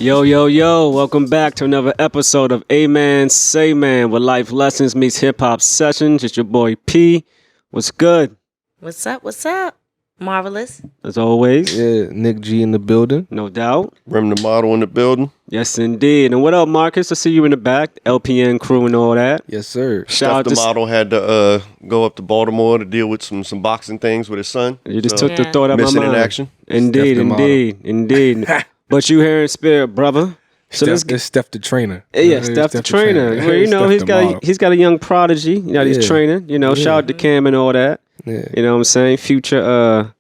Yo, welcome back to another episode of A Man, Say Man, where life lessons meets hip-hop sessions. It's your boy P. What's good? What's up? Marvelous. As always. Yeah, Nick G in the building. No doubt. Rem the model in the building. Yes, indeed. And what up, Marcus? I see you in the back, LPN crew and all that. Yes, sir. Shout out the to model had to go up to Baltimore to deal with some boxing things with his son. You just took the thought out of my missing mind. in action. Indeed. But you here in spirit, brother. So it's Steph the trainer. Yeah, Steph the trainer. Well, you know, he's got a young prodigy. You know, he's training. You know, shout out to Cam and all that. Yeah. You know what I'm saying? Future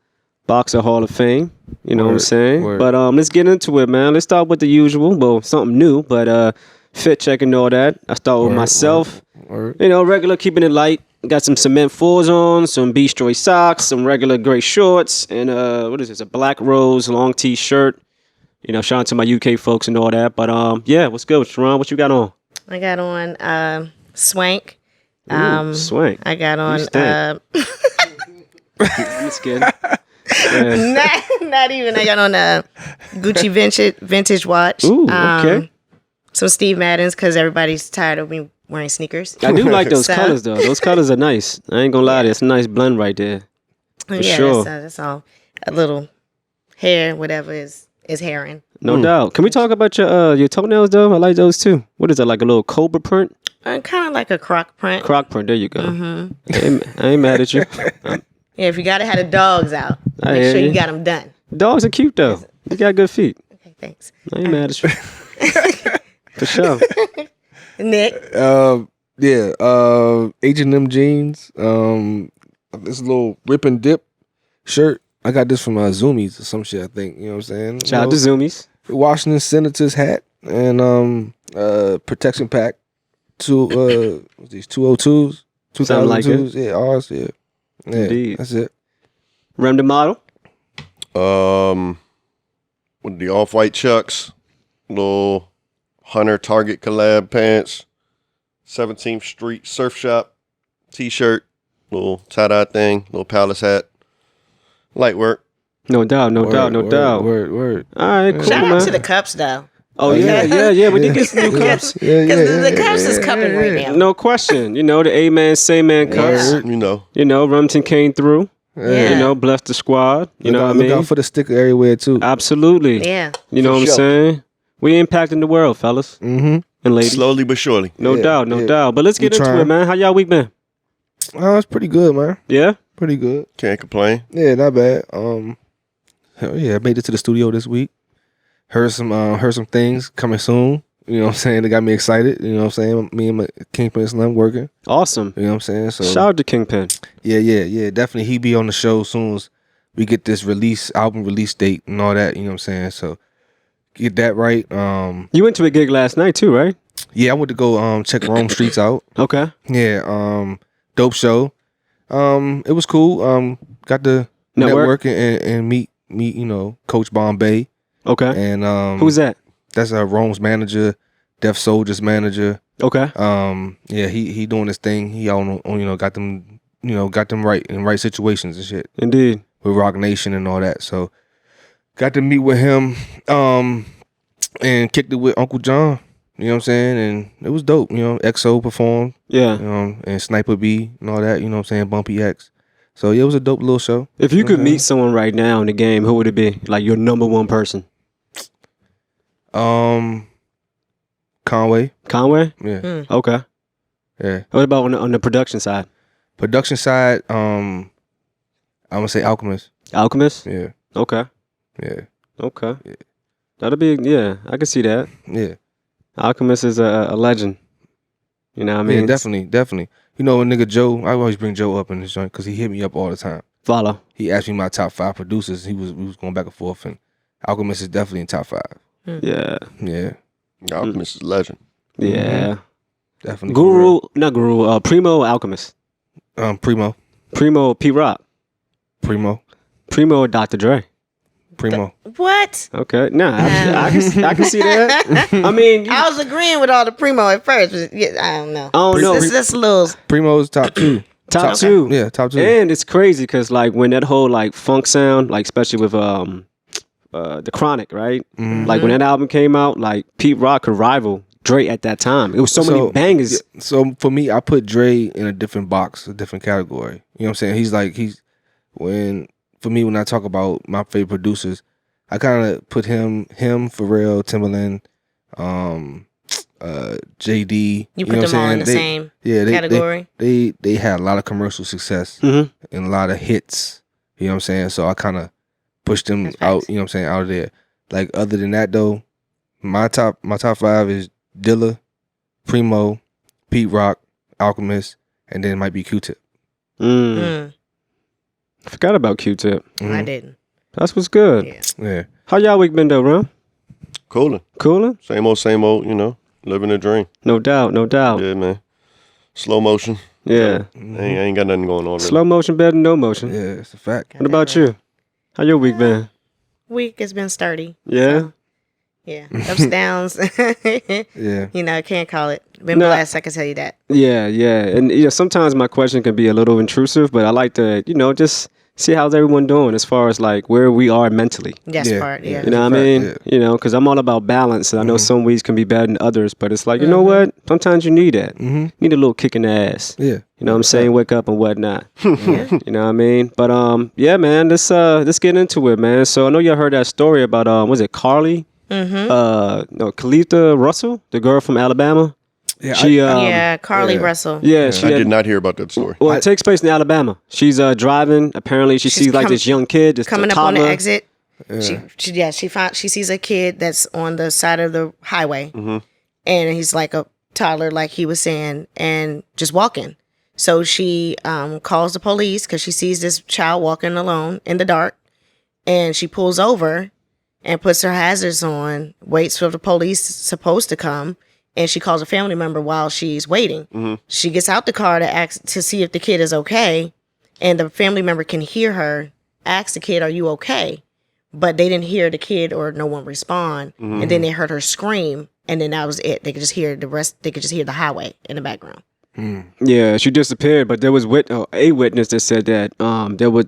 boxer Hall of Fame. You know what I'm saying? Word. But let's get into it, man. Let's start with the usual. Well, something new, but fit check and all that. I start with myself. Word. You know, regular, keeping it light. Got some cement fours on, some Beast Joy socks, some regular gray shorts, and what is this? A black rose long t-shirt. You know, shout out to my UK folks and all that. But yeah, what's good, Sharon? What you got on? I got on Swank. Swank. I got on I'm just kidding. Yeah. not even. I got on a Gucci vintage watch. Ooh, okay. Some Steve Maddens because everybody's tired of me wearing sneakers. I do like those colors though. Those colors are nice. I ain't gonna lie to you. It's a nice blend right there. For sure. That's all. A little hair, whatever is herring. No doubt. Can we talk about your toenails though? I like those too. What is that, like a little cobra print? Kind of like a croc print. Croc print. There you go. Mm-hmm. I ain't mad at you. Yeah, if you gotta have the dogs out, make sure you got them done. Dogs are cute though. You got good feet. Okay, thanks. I ain't mad at you. For sure. Nick. H&M jeans. This little rip and dip shirt. I got this from Zoomies or some shit, I think. You know what I'm saying? Shout out to Zoomies. Washington Senator's hat and protection pack. What's these 202s? 2002s? Like it. Yeah, ours, yeah. Indeed. That's it. Rem the model. With the off-white chucks, little Hunter Target collab pants, 17th Street Surf Shop t-shirt, little tie-dye thing, little Palace hat. Light work. No doubt. Word. All right, cool, Shout man. out to the cups though. Oh yeah. We did get some new cups. Yeah. The cups is cupping right now. No question. You know, the A Man, Say Man cups. You know. You know, Rumton came through. Yeah. You know, blessed the squad. You know what I mean? Look out for the sticker everywhere too. Absolutely. Yeah. You know what I'm saying? We impacting the world, fellas and ladies. Slowly but surely. No doubt. But let's get into trying. it, man. How y'all week been? Oh, it's pretty good, man. Yeah? Pretty good. Can't complain. Yeah, not bad. Hell yeah, I made it to the studio this week. Heard some things coming soon. You know what I'm saying? They got me excited. You know what I'm saying? Me and my Kingpin Slim working. Awesome. You know what I'm saying? So Shout out to Kingpin. Yeah. Definitely he be on the show as soon as we get this album release date and all that. You know what I'm saying? So get that right. You went to a gig last night too, right? Yeah, I went to go check Rome Streets out. Okay. Yeah, dope show. It was cool. Got to network and meet, you know, Coach Bombay. Okay. And who's that? That's Rome's manager, Def Soldier's manager. Okay. Yeah, he doing his thing. He on you know, got them right in right situations and shit. Indeed. With Rock Nation and all that. So got to meet with him and kicked it with Uncle John. You know what I'm saying? And it was dope. You know, XO performed. Yeah. You know, and Sniper B and all that. You know what I'm saying? Bumpy X. So yeah, it was a dope little show. If you could meet someone right now in the game, who would it be? Like your number one person? Conway. Yeah. Okay. Yeah. What about on the production side? Production side, I'm gonna say Alchemist. Alchemist? Yeah. Okay. Yeah. Okay. Yeah. That'll be I can see that. Yeah. Alchemist is a legend. You know what I mean? Yeah, definitely. You know, a nigga Joe, I always bring Joe up in this joint because he hit me up all the time. Follow. He asked me my top 5 producers. We was going back and forth, and Alchemist is definitely in top 5. Yeah. Yeah. Alchemist is a legend. Yeah. Definitely. Primo or Alchemist? Primo. Primo P Rock. Primo or Dr. Dre. Primo. What? Okay. Nah, I can see that. I mean, I was agreeing with all the Primo at first, but I don't know. I don't know. That's a little. Primo's top 2. Top 2. Yeah, top 2. And it's crazy because like when that whole like funk sound, like especially with The Chronic, right? Like when that album came out, like Pete Rock could rival Dre at that time. It was so many bangers. Yeah, so for me, I put Dre in a different box, a different category. You know what I'm saying? When I talk about my favorite producers, I kind of put him, Pharrell, Timbaland, JD. You put them all in the same category. They had a lot of commercial success and a lot of hits. You know what I'm saying? So I kind of pushed them out. You know what I'm saying? Out of there. Like other than that though, my top 5 is Dilla, Primo, Pete Rock, Alchemist, and then it might be Q-Tip. I forgot about Q-Tip. I didn't. That's what's good. Yeah. How y'all week been though, Ron? Cooling. Same old, you know. Living a dream. No doubt. Yeah, man. Slow motion. Yeah. I ain't got nothing going on. Really. Slow motion better than no motion. Yeah, it's a fact. What about you? How your week been? Week has been sturdy. Yeah? So, yeah. Ups, downs. Yeah. You know, I can't call it. Been blessed, I can tell you that. Yeah. And sometimes my question can be a little intrusive, but I like to, just see how's everyone doing as far as like where we are mentally. Yes, part. You know what I mean? Yeah. Because I'm all about balance. And I know some weeks can be better than others, but it's like, you know what? Sometimes you need that. You need a little kick in the ass. Yeah. You know what I'm saying? Wake up and whatnot. You know what I mean? But yeah, man, let's get into it, man. So I know y'all heard that story about was it Carly? Khalifah Russell, the girl from Alabama. Yeah, Carly Russell. Yeah, I did not hear about that story. Well, it takes place in Alabama. She's driving. Apparently, she sees like this young kid, this coming up toddler. on the exit. She sees a kid that's on the side of the highway, and he's like a toddler, like he was saying, and just walking. So she calls the police because she sees this child walking alone in the dark, and she pulls over and puts her hazards on, waits for the police supposed to come. And she calls a family member while she's waiting. She gets out the car to see if the kid is okay. And the family member can hear her ask the kid, "Are you okay?" But they didn't hear the kid or no one respond. And then they heard her scream. And then that was it. They could just hear the rest. They could just hear the highway in the background. Yeah, she disappeared. But there was a witness that said that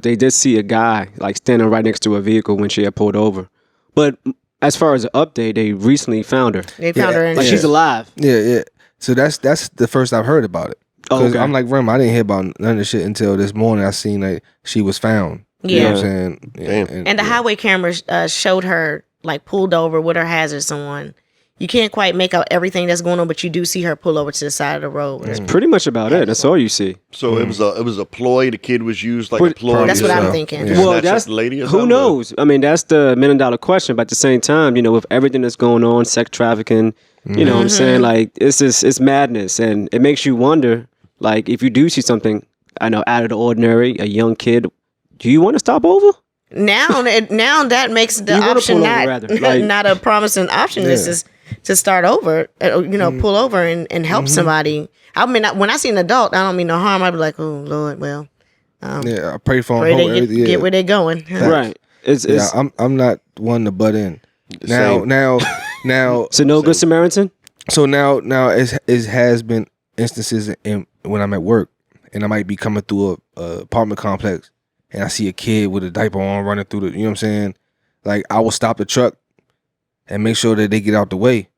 they did see a guy like standing right next to a vehicle when she had pulled over. But as far as an update, they recently found her. They found her in she's alive. Yeah. So that's the first I've heard about it. Because I'm like, Rem, I didn't hear about none of this shit until this morning. I seen that she was found. You know what I'm saying? Damn. And the highway cameras showed her like pulled over with her hazards on. You can't quite make out everything that's going on, but you do see her pull over to the side of the road. That's pretty much about it. That's all you see. So it was a ploy. The kid was used like a ploy. That's what I'm thinking. Yeah. Well, that's the lady or who something? knows. I mean, that's the $1 question. But at the same time, with everything that's going on, sex trafficking, you know what I'm saying? Like it's madness, and it makes you wonder. Like if you do see something, I know out of the ordinary, a young kid, do you want to stop over? Now that makes the You wanna option pull over, rather. Like- not a promising option. This is to start over, pull over and help somebody. I mean, when I see an adult, I don't mean no harm. I'd be like, oh Lord, well, I pray for pray them. they get where they're going. Right. It's I'm not one to butt in. Now. So no good Samaritan. So now it has been instances when I'm at work and I might be coming through a apartment complex and I see a kid with a diaper on running through you know what I'm saying? Like I will stop the truck and make sure that they get out the way.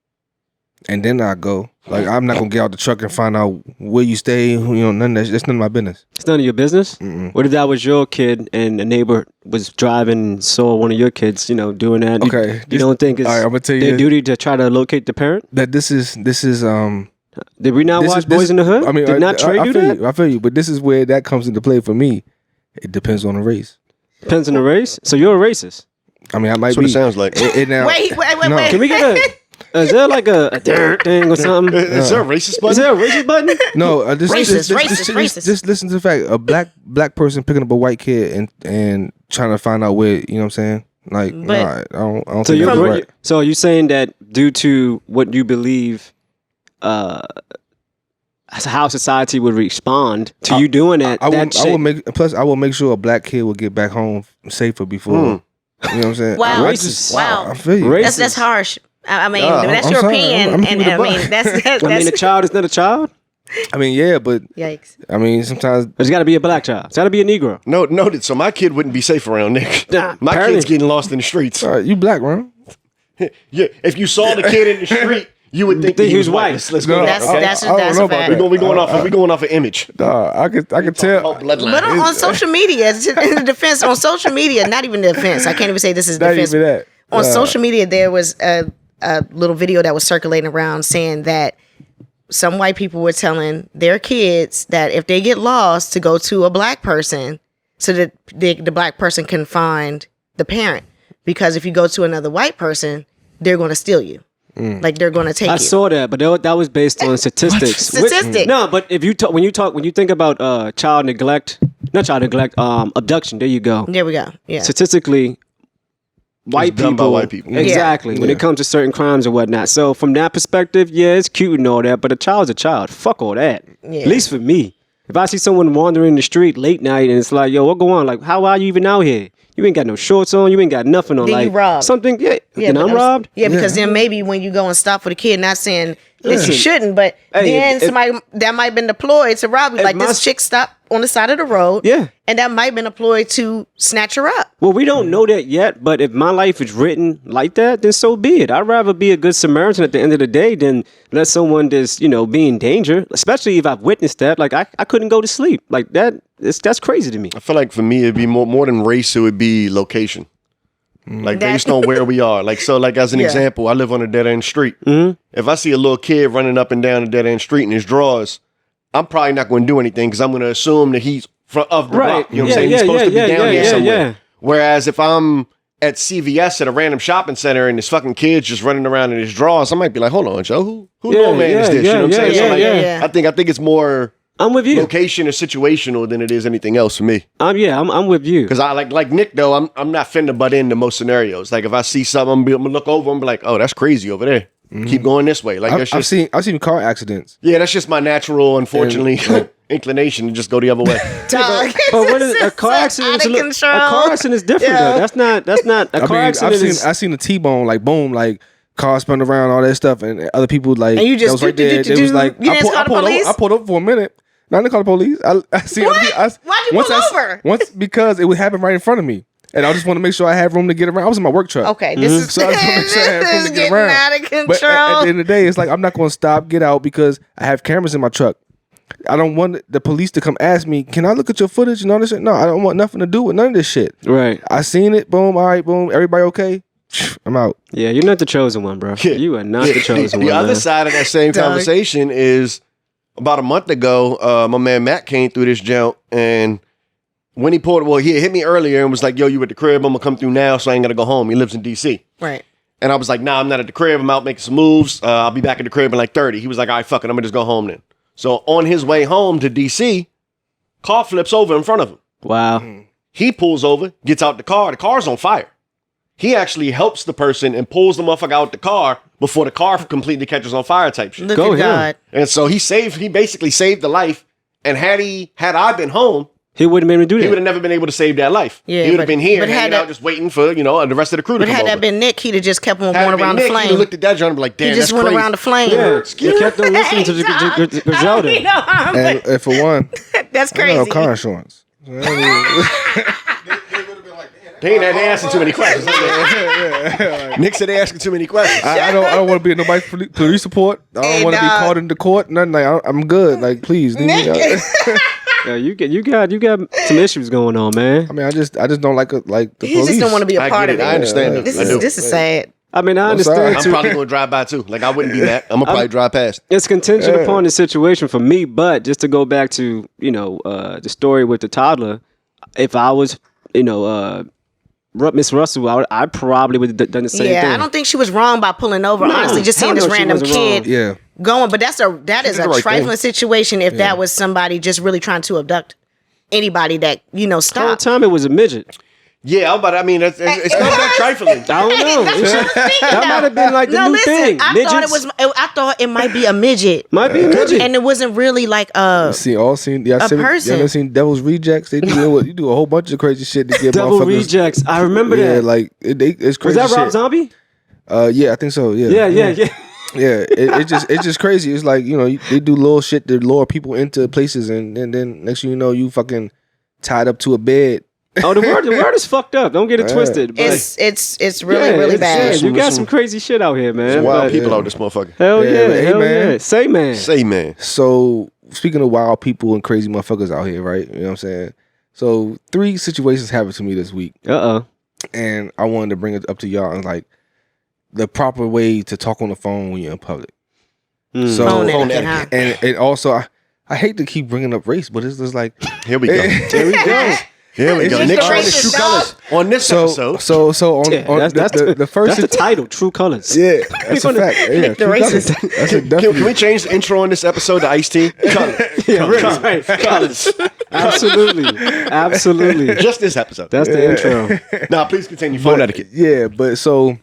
And then I go. Like I'm not gonna get out the truck and find out where you stay. None of that's none of my business. It's none of your business. What if that was your kid and a neighbor was driving and saw one of your kids, doing that? Okay. You don't think it's all right, I'm gonna tell you their this. duty to try to locate the parent? That this is Did we not watch Boys in the Hood? I mean, Did not Trey do that? I feel you, but this is where that comes into play for me. It depends on the race. Depends on the race. So you're a racist. I mean, I might That's be. what it sounds like. Now, Wait. No. Can we get is there like a thing or something? Is there a racist button? Is there a racist button? No, Racist. Just listen to the fact: a black person picking up a white kid and trying to find out where, you know what I'm saying? Like, But- nah, I don't So think that's you're right. So are you saying that due to what you believe, how society would respond to you doing that? I will shit- make sure a black kid will get back home safer before. You know what I'm saying? Wow. Racist. Wow. I feel you. Racist. That's harsh. I mean, Nah, that's I'm your sorry. opinion, I'm and keeping it I a mean buck. that's I mean, a child is not a child. I mean, yeah, but Yikes. I mean, sometimes It's got to be a black child. It's got to be a Negro. No, noted. So my kid wouldn't be safe around Nick. Nah, My apparently. kid's getting lost in the streets. you black, bro. Yeah, if you saw the kid in the street, you would think that he was white. Let's go. No, there, okay? That's I don't a know about fact. that. We going off an image. Nah, I could Oh, tell. bloodline. But on social media, in the defense, on social media, not even the defense. I can't even say this is Not defense. even that. On social media, there was a little video that was circulating around saying that some white people were telling their kids that if they get lost, to go to a black person so that the black person can find the parent. Because if you go to another white person, they're going to steal you. Like they're going to take you. I saw that, but that was based on statistics. Statistic. No, but if you talk when you think about child neglect, not child neglect, abduction. There you go. There we go. Yeah. Statistically, white It's done by people, white people. exactly. When it comes to certain crimes or whatnot. So from that perspective, yeah, it's cute and all that, but a child's a child. Fuck all that. Yeah. At least for me. If I see someone wandering the street late night and it's like, yo, what go on? Like, how are you even out here? You ain't got no shorts on. You ain't got nothing on. Then like you robbed. something. Yeah. Yeah, Then but I'm robbed. Yeah, because then maybe when you go and stop for the kid, not saying that you Listen, shouldn't, but hey, then if- somebody that might have been deployed to rob you. if Like my this s- chick stopped on the side of the road. Yeah. And that might have been deployed to snatch her up. Well, we don't know that yet, but if my life is written like that, then so be it. I'd rather be a good Samaritan at the end of the day than let someone just, be in danger, especially if I've witnessed that. Like, I couldn't go to sleep. Like, that's crazy to me. I feel like for me, it'd be more than race. It would be location. Like That- based on where we are. Like, so like as an Yeah. example, I live on a dead end street. If I see a little kid running up and down a dead end street in his drawers, I'm probably not going to do anything because I'm going to assume that he's of the Right. block. You know what Yeah, I'm saying? yeah, He's supposed to be yeah, down yeah, here yeah, somewhere. yeah. Whereas if I'm at CVS at a random shopping center and this fucking kid's just running around in his drawers, I might be like, hold on, Joe, who Yeah, little man is yeah, this? You know what I'm yeah, saying? yeah, So like, yeah. I think it's more I'm with you. location or situational than it is anything else for me. I'm with you. Because I like Nick though, I'm not finna butt into most scenarios. Like if I see something, I'm gonna look over and be like, oh, that's crazy over there. Keep going this way. Like that's I've just seen car accidents. yeah, that's just my natural, unfortunately, inclination to just go the other way. Dog. But what is a car So accident? out of A control. car accident is different. Yeah. Though. That's not a car accident. I've seen a T-bone like boom, like car spun around, all that stuff, and other people like And you just that was right there. do, It was like you didn't call the police? I pulled up for a minute. Now I didn't call the police. I see. What? Why'd you pull over? Once because it would happen right in front of me, and I just want to make sure I have room to get around. I was in my work truck. Okay, this is, So I just want to make sure I have room this to is get getting around. out of But control. at the end of the day, it's like I'm not going to stop, get out because I have cameras in my truck. I don't want the police to come ask me, can I look at your footage and all this shit? No, I don't want nothing to do with none of this shit. Right. I seen it. Boom. All right. Boom. Everybody okay? I'm out. Yeah, you're not the chosen one, bro. You are not the chosen one. The other man. side of that same Dog. conversation is about a month ago, my man Matt came through this jump and when he he hit me earlier and was like, yo, you at the crib, I'm gonna come through now, so I ain't gotta go home. He lives in DC. Right. And I was like, nah, I'm not at the crib. I'm out making some moves. I'll be back at the crib in like 30. He was like, all right, fuck it. I'm gonna just go home then. So on his way home to DC, car flips over in front of him. Wow. He pulls over, gets out the car. The car's on fire. He actually helps the person and pulls the motherfucker out the car before the car completely catches on fire type shit. Look Go at him. God. And so he basically saved the life. And had I been home, He wouldn't be able to do he that. would have never been able to save that life. Yeah, he would have but- been here but had hanging that- out just waiting for, the rest of the crew to But come had over. that been Nick, he'd have just kept on Had going it been around Nick, the he'd have flame. looked at that joint and be like, damn, He just that's went crazy. around the flame. Yeah, you kept on listening to the Griselda. You know, And for one, that's I got no crazy. car insurance. They ain't asking too many questions. Nick said they asking too many questions. I don't want to be in nobody's police report. I don't Hey, want to be dog. called into court. Nothing. Like I'm good. Like please leave me out. Yeah, you got some issues going on, man. I mean, I just don't like the He police. just don't want to be a I part get of it. it. I understand Yeah. it. This I do. is sad. I mean, I I'm sorry. understand I'm too. probably going to drive by too. Like, I wouldn't be that. I'm going to probably drive past. It's contingent upon the situation for me, but just to go back to the story with the toddler, if I was Miss Russell, I probably would have done the same Yeah, thing. I don't think she was wrong by pulling over. No, honestly, just seeing hell this no, she random wasn't kid wrong. Yeah. going, but that is did a the right trifling thing. situation. If that was somebody just really trying to abduct anybody that The whole stopped. time it was a midget. Yeah, it's not that trifling. I don't know. That might have been like the No, new listen. thing. I thought it might be a midget, Might be a midget. and it wasn't really like a. Seen y'all A person. Y'all ever seen Devil's Rejects? They do you do a whole bunch of crazy shit to get Devil motherfuckers. Rejects. I remember Yeah, that. like it's Was crazy. that Rob shit. Zombie? Yeah, I think so. Yeah. Yeah. Yeah, it's just crazy. It's like, you know, they do little shit to lure people into places, and then next thing you know, you fucking tied up to a bed. Oh, the word is fucked up. Don't get it twisted. But It's really bad. You got some crazy shit out here, man. There's wild But- people out this motherfucker. Hell Yeah, yeah, but hey, hell man. yeah. Say man. Say, man. So speaking of wild people and crazy motherfuckers out here, right? You know what I'm saying? So 3 situations happened to me this week, and I wanted to bring it up to y'all and like the proper way to talk on the phone when you're in public. So Phone etiquette, huh? and also I hate to keep bringing up race, but it's just like Here we go. Here we go. Here we go. It's Nick the showing his racist true dog. colors on this episode. so on, Yeah, on that's the first that's the title, True Colors. yeah, that's a fact. Yeah, Nick the true colors. racist. That's a Can definitely. we change the intro on this episode to Ice-T? Right. Colors. Absolutely. Just this episode. That's the intro. Now, please continue. Phone etiquette. Yeah, but so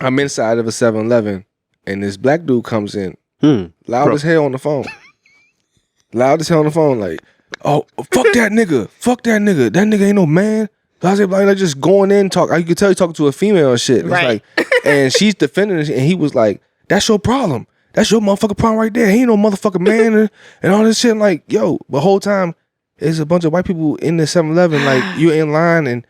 I'm inside of a 7-Eleven, and this black dude comes in, loud as hell on the phone. Loud as hell on the phone, like, oh, fuck that nigga. Fuck that nigga. That nigga ain't no man. I was like just going in, talk. You could tell he's talking to a female and shit. And Right. It's like, and she's defending it, and he was like, that's your problem. That's your motherfucking problem right there. He ain't no motherfucking man and all this shit. And like, yo, the whole time, there's a bunch of white people in the 7-Eleven, like, you're in line and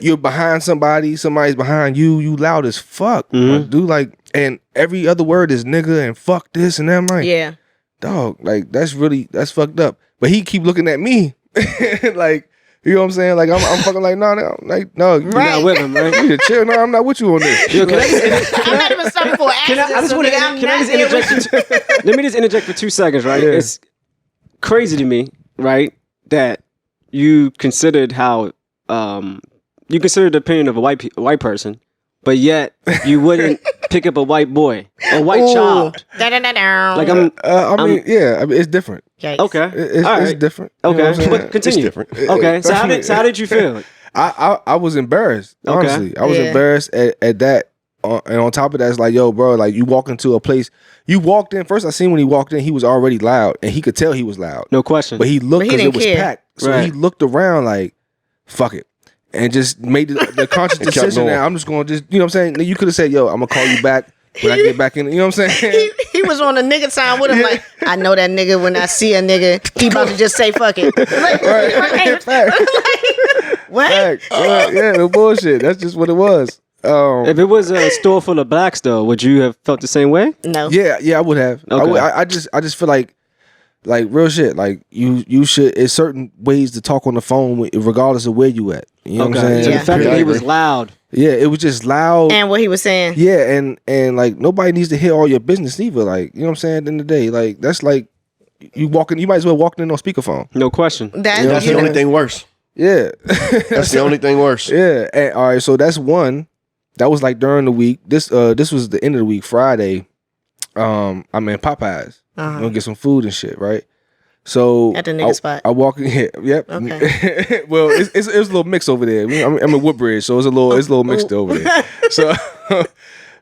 you're behind somebody's behind you. You loud as fuck, dude. Like, and every other word is nigga and fuck this and that. I'm like, Yeah. dog, like that's fucked up. But he keep looking at me, like, you know what I'm saying? Like I'm fucking like, no, you're Right. not with him, man. You need to chill. No, I'm not with you on this. Yo, can I I'm not even studying for Can I just want to let me just interject for 2 seconds, right? Yeah. It's crazy to me, right, that you considered how you considered the opinion of a white person, but yet you wouldn't pick up a white boy, a white child. Like I mean, it's different. okay, It's all right, different. You know okay, what I'm saying? but continue. It's different. Okay, so how did you feel? I was embarrassed. Okay. Honestly, I was Yeah. embarrassed at that. And on top of that, it's like, yo, bro, like you walk into a place. You walked in first. I seen when he walked in, he was already loud, and he could tell he was loud. No question. But he looked But he because it didn't was care. packed. So Right. he looked around like, fuck it. And just made the conscious kept decision going. that I'm just going to just, you know what I'm saying? You could have said, yo, I'm going to call you back when I get back in. You know what I'm saying? He was on a nigga time with him. Like, I know that nigga when I see a nigga, he about to just say fuck it. Like, Right. Fact. what? Fact. Yeah, no bullshit. That's just what it was. If it was a store full of blacks, though, would you have felt the same way? No. Yeah, I would have. Okay. I just feel like real shit. Like you should. It's certain ways to talk on the phone, regardless of where you at. You know what I'm saying? So Yeah. the fact Yeah, that I he was agree. loud. Yeah, it was just loud. And what he was saying. Yeah, and like nobody needs to hear all your business either. Like, you know what I'm saying? At the end of the day, like that's like you walking. You might as well walk in on speakerphone. No question. That, That's you the know, only thing worse. Yeah, That's the only thing worse. yeah. And, all right, so that's one. That was like during the week. This was the end of the week, Friday. I'm in Popeyes. I'm gonna get some food and shit, right? So At the nigga spot. I walk in here. Yep. Okay. Well, it's a little mix over there. I'm in Woodbridge, so it's a little mixed over there.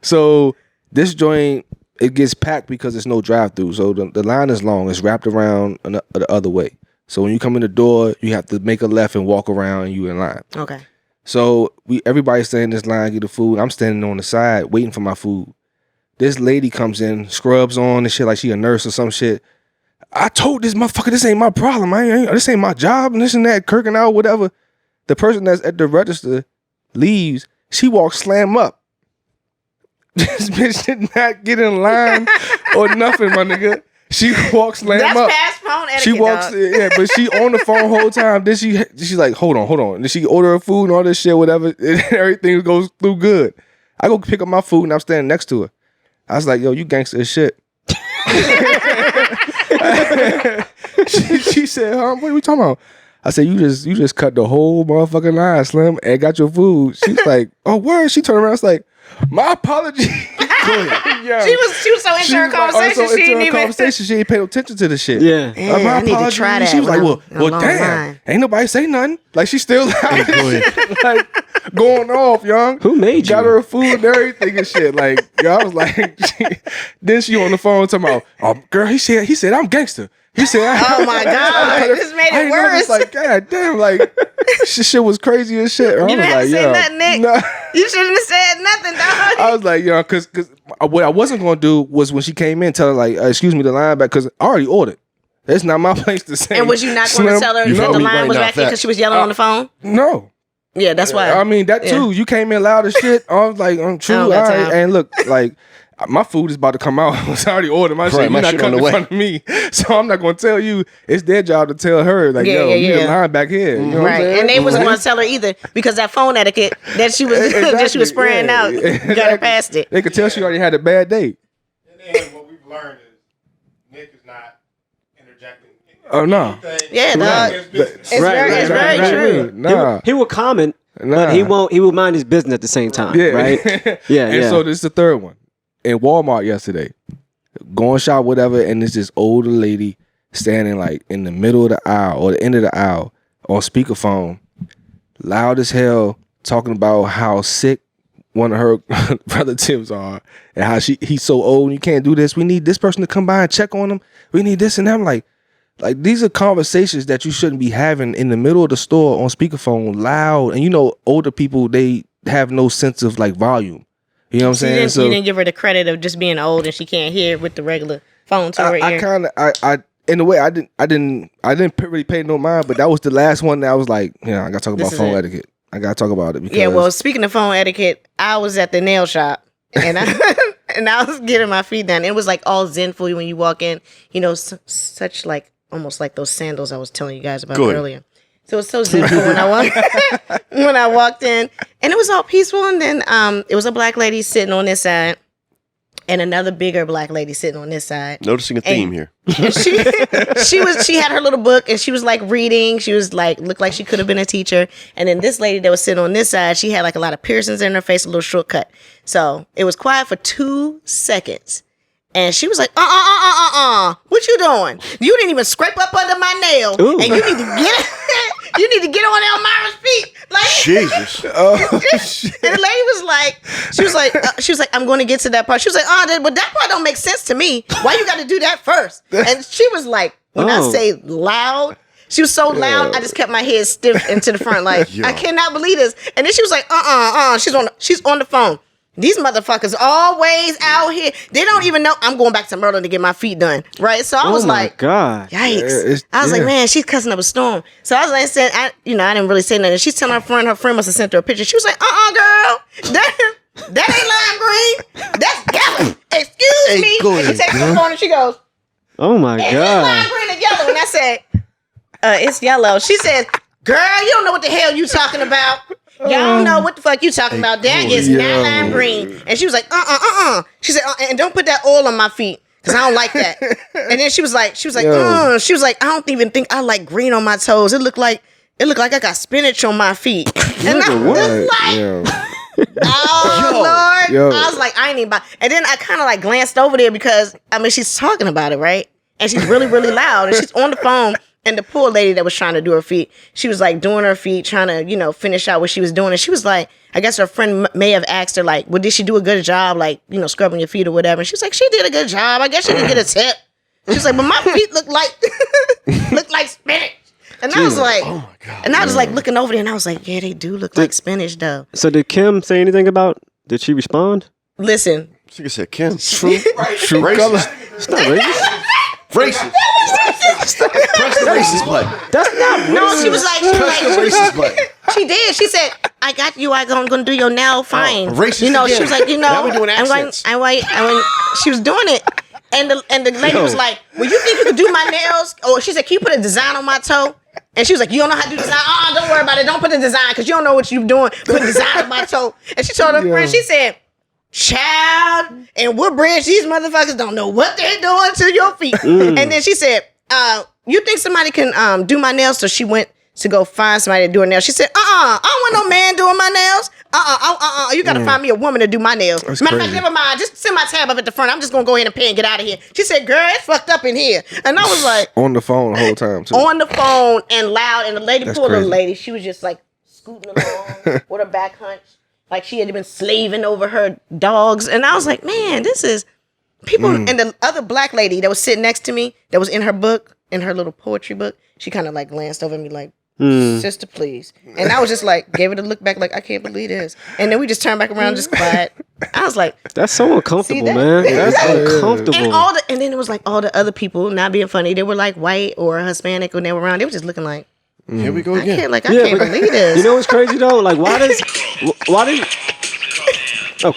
So this joint, it gets packed because there's no drive through. So the line is long. It's wrapped around the other way. So when you come in the door, you have to make a left and walk around, and you in line. Okay. So everybody's standing in this line, get the food. I'm standing on the side waiting for my food. This lady comes in, scrubs on and shit like she a nurse or some shit. I told this motherfucker this ain't my problem. This ain't my job and this and that, kirking out, whatever. The person that's at the register leaves. She walks slam up. This bitch did not get in line or nothing, my nigga. She walks slam That's up. past phone etiquette, She walks, dog. yeah, but she on the phone whole time. Then she's like, hold on. Then she order her food and all this shit, whatever. And everything goes through good. I go pick up my food and I'm standing next to her. I was like, yo, you gangster as shit. she said, what are we talking about? I said, you just cut the whole motherfucking line, Slim, and got your food. She's like, oh, word. She turned around, it's like, my apology. Yeah. She was so into her conversation, she didn't even. Conversation. She ain't pay no attention to the shit. Yeah. Yeah, My I need to apologies. try that. She was when like, I'm well, along the damn. line. Ain't nobody say nothing. Like, she still like going off, young. Who made you? Got her food and everything and shit. Like, yo, I was like, then she on the phone talking about, oh, girl, he said, I'm gangster. He said, Oh my God, this made it I ain't know worse. this, like, God damn, like, shit was crazy as shit. I You was didn't have like, to say yo, nothing, Nick. nah. You shouldn't have said nothing, dog. I was like, yo, because what I wasn't going to do was when she came in, tell her, like, excuse me, the line back, because I already ordered. It's not my place to say. And was you not going to tell her You that know the me line right was now, back in because facts. she was yelling on the phone? No. Yeah, that's why. I mean, that too. You came in loud as shit. I was like, I'm true. I All don't got right. time. And look, like, my food is about to come out. I already ordered my shit. Right, You're my not shit coming on in the front of me. So I'm not going to tell you. It's their job to tell her, like, Yeah, yo, yeah, you the yeah. line back here. You know what I'm Right, saying? and they wasn't going to tell her either because that phone etiquette that she was that she was spraying yeah. out got her past it. They could tell she already had a bad day. And then what we've learned is Nick is not interjecting. Oh, no. Yeah, dog. It's very true. Nah. He will comment, but he won't. He will mind his business at the same time. Yeah. Right. Yeah. And yeah. so this is the third one. In Walmart yesterday, going shop, whatever, and there's this older lady standing like in the middle of the aisle or the end of the aisle on speakerphone, loud as hell, talking about how sick one of her relatives are and how he's so old and you can't do this. We need this person to come by and check on him. We need this and that. I'm like these are conversations that you shouldn't be having in the middle of the store on speakerphone, loud. And you know, older people, they have no sense of like volume. You know what I'm saying? You didn't give her the credit of just being old and she can't hear with the regular phone to her ear. I in a way I didn't really pay no mind, but that was the last one that I was like, I gotta talk about phone etiquette. I gotta talk about it because well, speaking of phone etiquette, I was at the nail shop and I was getting my feet done. It was like all zenful when you walk in, you know, such like almost like those sandals I was telling you guys about earlier. So it was so zenful when I walked in, and it was all peaceful. And then it was a black lady sitting on this side, and another bigger black lady sitting on this side. Noticing a theme here. She had her little book, and she was like reading. She was like looked like she could have been a teacher. And then this lady that was sitting on this side, she had like a lot of piercings in her face, a little shortcut. So it was quiet for 2 seconds. And she was like, what you doing? You didn't even scrape up under my nail. Ooh. And you need to get you need to get on Elmira's feet. Like Jesus. And the lady was like, she was like, I'm going to get to that part. She was like, but that part don't make sense to me. Why you got to do that first? And she was like, when I say loud, she was so loud, I just kept my head stiff into the front, like, I cannot believe this. And then she was like, she's on the phone. These motherfuckers always out here. They don't even know I'm going back to Merlin to get my feet done, right? So I was like, God, yikes! I was like, man, she's cussing up a storm. So I was like, I didn't really say nothing. She's telling her friend must have sent her a picture. She was like, girl, that ain't lime green. That's yellow. Excuse me. And she takes her phone and she goes, oh my it's God, lime green and yellow. And I said, it's yellow. She says, girl, you don't know what the hell you talking about. Y'all don't know what the fuck you talking about. That is not lime green. And she was like, She said, and don't put that oil on my feet because I don't like that. And then she was like, I don't even think I like green on my toes. It looked like I got spinach on my feet. And I was like, Lord. Yo. I was like, I ain't even buy. And then I kind of like glanced over there because she's talking about it, right? And she's really, really loud. And she's on the phone. And the poor lady that was trying to do her feet, she was like doing her feet, trying to, finish out what she was doing. And she was like, I guess her friend may have asked her, like, well, did she do a good job, like, scrubbing your feet or whatever? And she was like, she did a good job. I guess she could get a tip. She was like, but my feet look like spinach. And I was like, oh my God. And I was like looking over there and I was like, yeah, they do look like spinach though. So did Kim say anything about? Did she respond? Listen. She said, Kim. True color. It's not racist. Racist. Press the racist button. That's not racist. No, she was like, Press the racist button. she did. She said, I got you. I'm going to do your nail fine. Racist She again. was like, Now we're doing accents. she was doing it. And the lady was like, well, you think you could do my nails? Or she said, can you put a design on my toe? And she was like, you don't know how to do design? Don't worry about it. Don't put the design because you don't know what you're doing. Put design on my toe. And she told her friend, she said, child, in Woodbridge, these motherfuckers don't know what they're doing to your feet. And then she said, you think somebody can do my nails? So she went to go find somebody to do her nails. She said, I don't want no man doing my nails. You got to find me a woman to do my nails. Matter of fact, never mind. Just send my tab up at the front. I'm just going to go ahead and pay and get out of here. She said, girl, it's fucked up in here. And I was like, on the phone the whole time too. on the phone and loud. And the lady, That's poor little crazy. lady, she was just like scooting along with her back hunched. Like she had been slaving over her dogs. And I was like, man, this is people. And the other black lady that was sitting next to me, that was in her book, in her little poetry book, she kind of like glanced over at me like, Sister, please. And I was just like, gave it a look back, like, I can't believe this. And then we just turned back around, just quiet. I was like, That's so uncomfortable, that? man. That's uncomfortable. and then it was like all the other people, not being funny, they were like white or Hispanic when they were around. They were just looking like, Here we go I again. can't believe this. You know what's crazy though? Like, why did? Oh,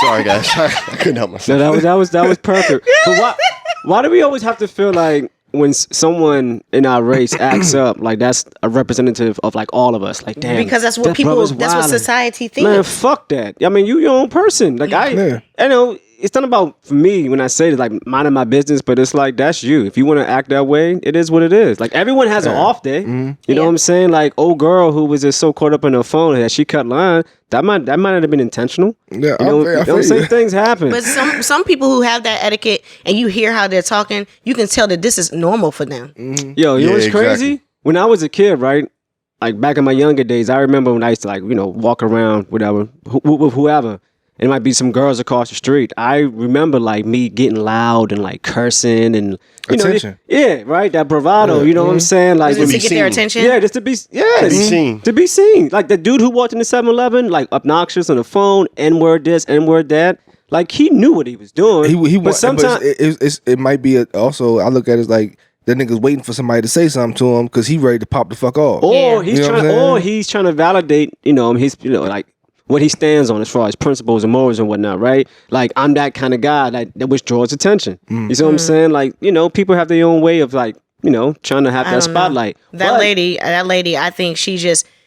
Sorry, guys. I couldn't help myself. no, that was perfect. But why do we always have to feel like when someone in our race acts up, like that's a representative of like all of us? Like, damn, Because that's what that people, brother's that's what wildin'. society thinks. Man, fuck that. I mean, you your own person. Like I know it's not about for me when I say it, like minding my business, but it's like that's you. If you want to act that way, it is what it is. Like everyone has an off day. You know what I'm saying? Like old girl who was just so caught up in her phone that she cut line. That might not have been intentional. Yeah, you know what I'm saying? Things happen. But some people who have that etiquette and you hear how they're talking, you can tell that this is normal for them. Yo, you know what's crazy? exactly. When I was a kid, right? Like back in my younger days, I remember when I used to like, walk around whatever, with whoever. It might be some girls across the street. I remember like me getting loud and like cursing and Attention. Yeah, right. That bravado. You know what I'm saying? Like Was it to be get their seen. attention? yeah, just to be seen. To be seen. Like the dude who walked in the 7-Eleven, like obnoxious on the phone, N-word this, N-word that. Like he knew what he was doing. But sometimes it might be also. I look at it as like that nigga's waiting for somebody to say something to him because he ready to pop the fuck off. Or Yeah. he's You know what I'm trying, saying? he's trying to validate, his, like what he stands on as far as principles and morals and whatnot, right? Like I'm that kind of guy that which draws attention. You see what I'm saying? Like people have their own way of like trying to have that spotlight. That But- lady, I think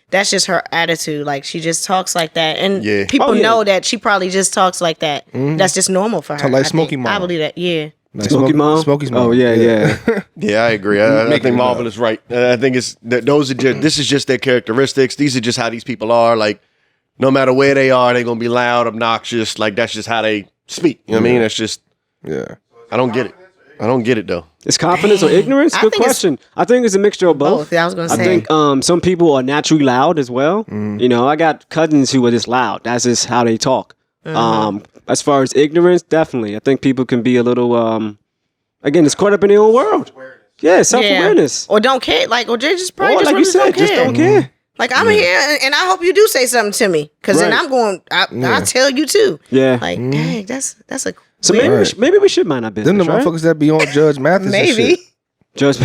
that's just her attitude. Like she just talks like that, and Yeah. people Oh, yeah. know that she probably just talks like that. That's just normal for her. Talk like I Smokey think. Mom. I believe that. Yeah. Like Smokey Mom? Smokey's mom. Oh yeah. Yeah, I agree. I Making think it Marvel up. is right. I think it's that those are just this is just their characteristics. These are just how these people are. Like no matter where they are, they're gonna be loud, obnoxious. Like that's just how they speak. You know what I mean? That's just Yeah. I don't get it. I don't get it though. It's confidence or ignorance? I Good think it's question. I think it's a mixture of both. Both, yeah, I was gonna I say. think some people are naturally loud as well. I got cousins who are just loud. That's just how they talk. As far as ignorance, definitely. I think people can be a little again, it's caught up in their own world. Yeah, self-awareness. Or don't care. Like, or they just probably Or just like you really said, just don't care. Like I'm here, and I hope you do say something to me, because then Right. I'm going. I'll tell you too. Yeah. Like, dang, that's a So weird- maybe maybe we should mind our Them the business, right? motherfuckers that be on Judge Mathis and shit. maybe. Just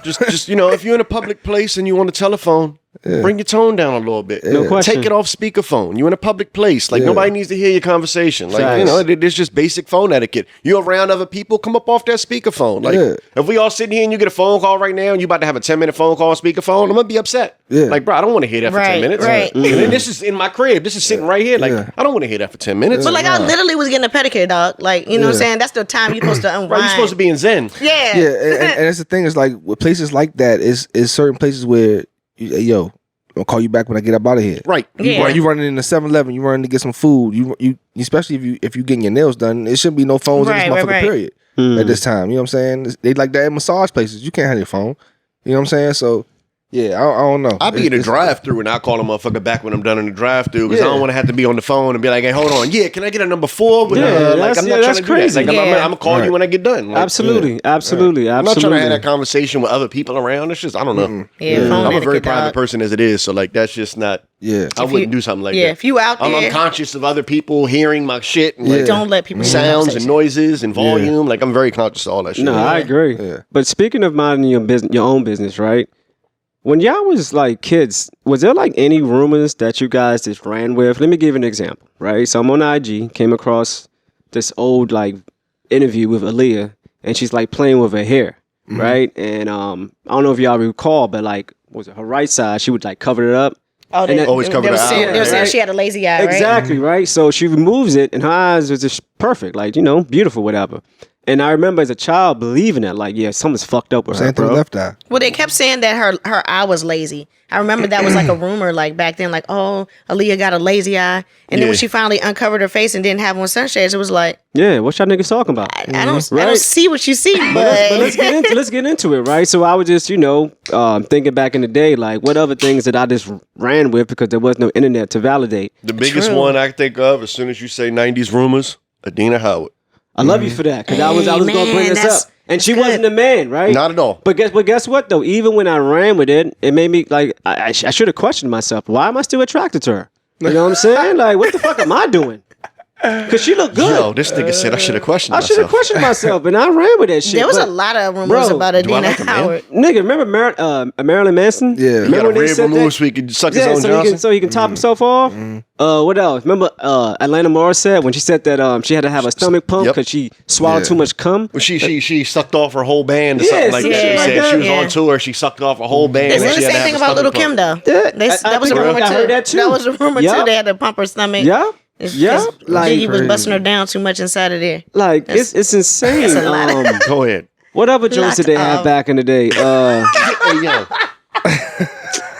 Just if you're in a public place and you on the telephone, bring your tone down a little bit. No question. Take it off speakerphone. You're in a public place. Like nobody needs to hear your conversation. Like Facts. it's just basic phone etiquette. You're around other people, come up off that speakerphone. Like if we all sitting here and you get a phone call right now and you about to have a 10-minute phone call on speakerphone, I'm gonna be upset. Yeah. Like, bro, I don't want to hear that for 10 Right, minutes. right. And then this is in my crib. This is sitting right here. Like, I don't want to hear that for 10 minutes. But like I literally was getting a pedicure, dog. Like you know what I'm saying? That's the time you're supposed to unwind. Right, you're supposed to be in Zen. Yeah. Yeah, and that's the thing is like with places like that is certain places where yo, I'll call you back when I get up out of here. Right. Yeah. You running in the 7-Eleven, you running to get some food. You especially if you getting your nails done, it shouldn't be no phones in this Right, motherfucker. right. Period. At this time, you know what I'm saying? They like that at massage places. You can't have your phone. You know what I'm saying? So yeah, I don't know. I'll be in a It's- drive-through and I'll call a motherfucker back when I'm done in the drive-through because I Yeah. don't want to have to be on the phone and be like, hey, hold on. Yeah, can I get a number 4? With, Yeah, like, that's- I'm yeah, not trying that's to do that. crazy. Like, I'm Yeah. going to call you when I get done. Like, absolutely. I'm not trying to have that conversation with other people around. It's just, I don't know. Yeah, phone I'm a very etiquette, private dog. person as it is. So, like, that's just not, Yeah. I wouldn't do something like that. Yeah, if you out I'm there, conscious of other people hearing my shit and like, don't let people hear your sounds and conversation. noises and volume. Like, I'm very conscious of all that shit. No, I agree. Yeah. But speaking of minding your own business, right? When y'all was like kids, was there like any rumors that you guys just ran with? Let me give an example, right? So I'm on IG, came across this old like interview with Aaliyah, and she's like playing with her hair, right? And I don't know if y'all recall, but like was it her right side? She would like cover it up. Oh, And they, it- Always cover they the were saying, eye, they were saying right? she had a lazy eye, right? Exactly, right? So she removes it, and her eyes was just perfect, like beautiful, whatever. And I remember as a child believing that, like, yeah, something's fucked up with her, Same thing bro. with left eye. Well, they kept saying that her eye was lazy. I remember that was like a rumor, like back then, like, oh, Aaliyah got a lazy eye, and then when she finally uncovered her face and didn't have on sunshades, it was like, Yeah, what y'all niggas talking about? I don't Right. see what you see, but, But let's get into it, right? So I was just, thinking back in the day, like what other things that I just ran with because there was no internet to validate. The biggest True. one I think of as soon as you say 90s rumors, Adina Howard. I love you for that because I was Hey, going to bring man, this that's- up, and she that's wasn't good. a man, right? Not at all. But guess what though? Even when I ran with it, it made me like I should have questioned myself. Why am I still attracted to her? You know what I'm saying? Like, what the fuck am I doing? Because she looked good. Yo, this nigga said I should have questioned I should have myself. questioned myself, and I ran with that shit. There was but- a lot of rumors Bro, about do I Adina like a man? Howard. Nigga, remember Marilyn Manson? Yeah. He He Remember got a when they rib said removed that? so he could suck his Yeah, own so Johnson. he can top himself off. What else? Remember Atlanta Morris said when she said that she had to have a stomach pump Yep. because she swallowed Yeah. too much cum. Well, she sucked off her whole band or Yeah, something like some that. shit She like said that. she was Yeah. on tour. She sucked off a whole band. They and said she the had to same have thing a about Little stomach Kim, pump. though. Yeah, That was a I rumor, too. heard that too. That was a rumor, Yeah. too. They had to pump her stomach. Yeah, It's yeah. 'cause Like, Biggie was crazy. busting her down too much inside of there. like That's- it's insane. that's a lot. Go ahead. What other joints did they have up. back in the day? Hey, yo.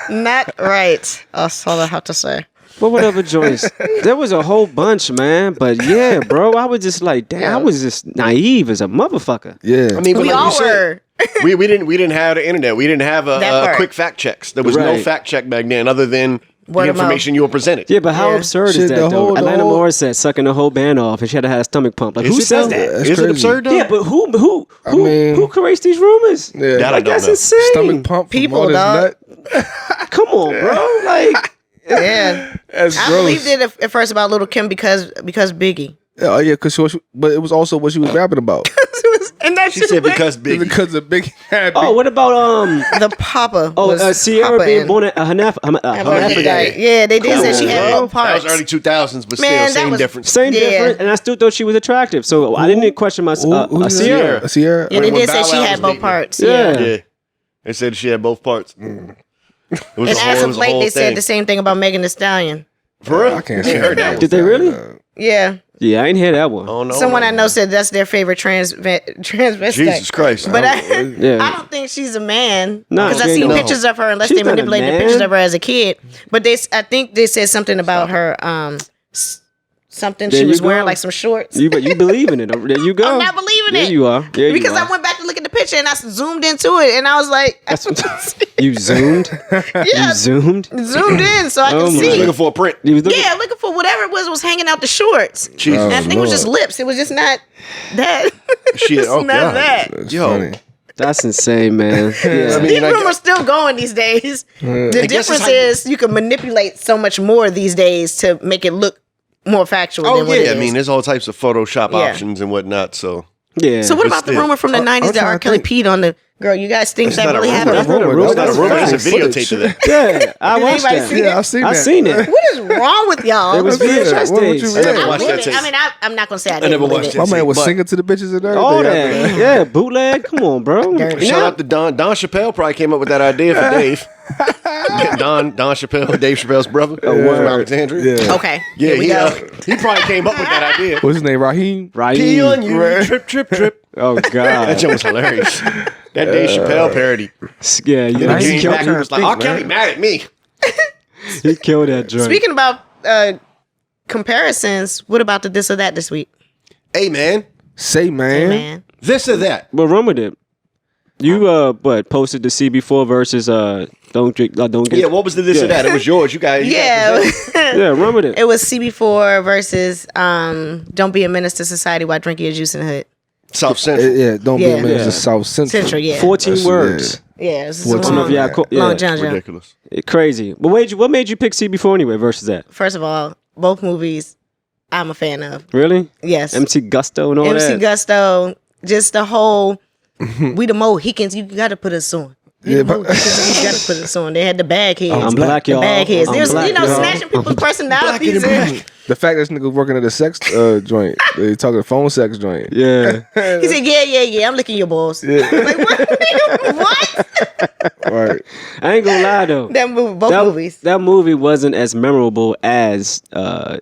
Not right. That's all I have to say. What whatever joints? There was a whole bunch, man. But yeah, bro, I was just like, damn, I was just naive as a motherfucker. Yeah. I mean, but We like all you said, were. we didn't have the internet. We didn't have That a part. quick fact checks. There was no Right. fact check back then, other than Word the of mouth. information you were presented. Yeah, but how Yeah. absurd Shit, is that the though? whole- the Atlanta whole- Morris said sucking the whole band off, and she had to have a stomach pump. Like, Is who it says though? that? That's Is it crazy. absurd though? Yeah, but who I mean- creates these rumors? Yeah. That I Like, don't that's know. insane. Stomach pump. from People, all this dog. nut. Come on, bro. Like, Yeah. That's I gross. believed it at first about Little Kim because Biggie. Oh yeah, but it was also what she was rapping about. And that She shit said was- because Biggie. because of Big Happy. oh, what about the Papa was Sierra Papa being and- born at hermaphrodite? Yeah, they did say she had bro. both That parts. was early 2000s, but Man, still, that same was- difference. Same Yeah. different, and I still thought she was attractive. So I didn't question myself. Who's that? Sierra. Sierra. Yeah, they When did say Bow she Wow had was both dating her. parts. Yeah. Yeah. They said she had both parts. It was And a whole- as it of was a late, whole they said thing. the same thing about Megan Thee Stallion. For real? I can't ain't say heard that one. Did they really? Yeah. Yeah, I ain't hear that one. Oh, no. Someone I know said that's their favorite transvestite. Jesus Christ. But Yeah. I don't think she's a man. Nah, Because she I ain't seen no- pictures of her, unless She's they not a manipulated man. pictures of her as a kid. But I think they said something about her, something There she you was wearing, go. like some shorts. You believe in it. There you go. I'm not believing There it. you are. There Because you are. I went back to look at the picture and I zoomed into it and I was like, You zoomed. yeah, You zoomed. zoomed in so I Oh can my see. Looking for a print. You was looking- Yeah, looking for whatever it was hanging out the shorts. Jesus. And I think it was Lord. just lips. It was just not that. Shit, It's oh, not God. that. That's Yo. funny. That's insane, man. Yeah. I mean, These I- rumors still going these days. The guess it's difference how- is you can manipulate so much more these days to make it look more factual Oh, than what it yeah. is. I mean, there's all types of Photoshop Yeah. options and whatnot, so. Yeah. So what But about the still. rumor from the I'm 90s that trying R. to Kelly think. peed on the girl? You guys think that not a really rumor. happened? That's not a rumor. It's not a That's rumor. fact. It's a videotape of that. Yeah, I watched anybody that. see Yeah, I've seen that. I seen it. What is wrong with y'all? It was Yeah, VHS what would days. you I read? never I watched believe that it. tape. I mean, I'm not gonna say I never didn't believe watched it. My man was But- singing to the bitches and everything. All after that. Yeah, bootleg. Come on, bro. Dirty. Shout out to Don. Don Chappelle probably came up with that idea for Dave. Don Chappelle, Dave Chappelle's brother from Alexandria. Yeah. Okay. Yeah, Here we go. he probably came up with that idea. What's his name? Raheem? Right. Pee on you, trip, trip, trip. Oh That God. joke was hilarious. That Dave Chappelle parody. Yeah, you know, I he ain't killed, Back, he was like, think, "R. Kelly man. mad at me." he killed that joint. Speaking about comparisons, what about the this or that this week? Hey man, Say, man. Man. this or that. What wrong with it? You posted the CB4 versus don't drink, don't get. Yeah, what was the this or that? It was yours. You guys. Yeah. Yeah, run with it. It was CB4 versus Don't Be a Menace to Society while drinking your juice in the hood. South Central. Yeah, don't be Yeah. a man. It's Yeah. the South Central. Central, yeah. 14 That's- words. Yeah, it's What's long, enough, yeah, long John John. Ridiculous. Crazy. But what made you pick CB4 anyway versus that? First of all, both movies I'm a fan of. Really? Yes. MC Gusto and all MC that. Gusto, just the whole we the Mohicans, you gotta put us on. We Yeah, the but- Mohicans, you gotta put us on. They had the bag heads. I'm black, the y'all. bag heads. I'm There's, black, you know, y'all. snatching people's personalities. The fact that this nigga was working at a sex joint, they talking phone sex joint. Yeah. He said, yeah, I'm licking your balls. Like, what? Right. I ain't gonna lie though. That movie, both movies. That movie wasn't as memorable as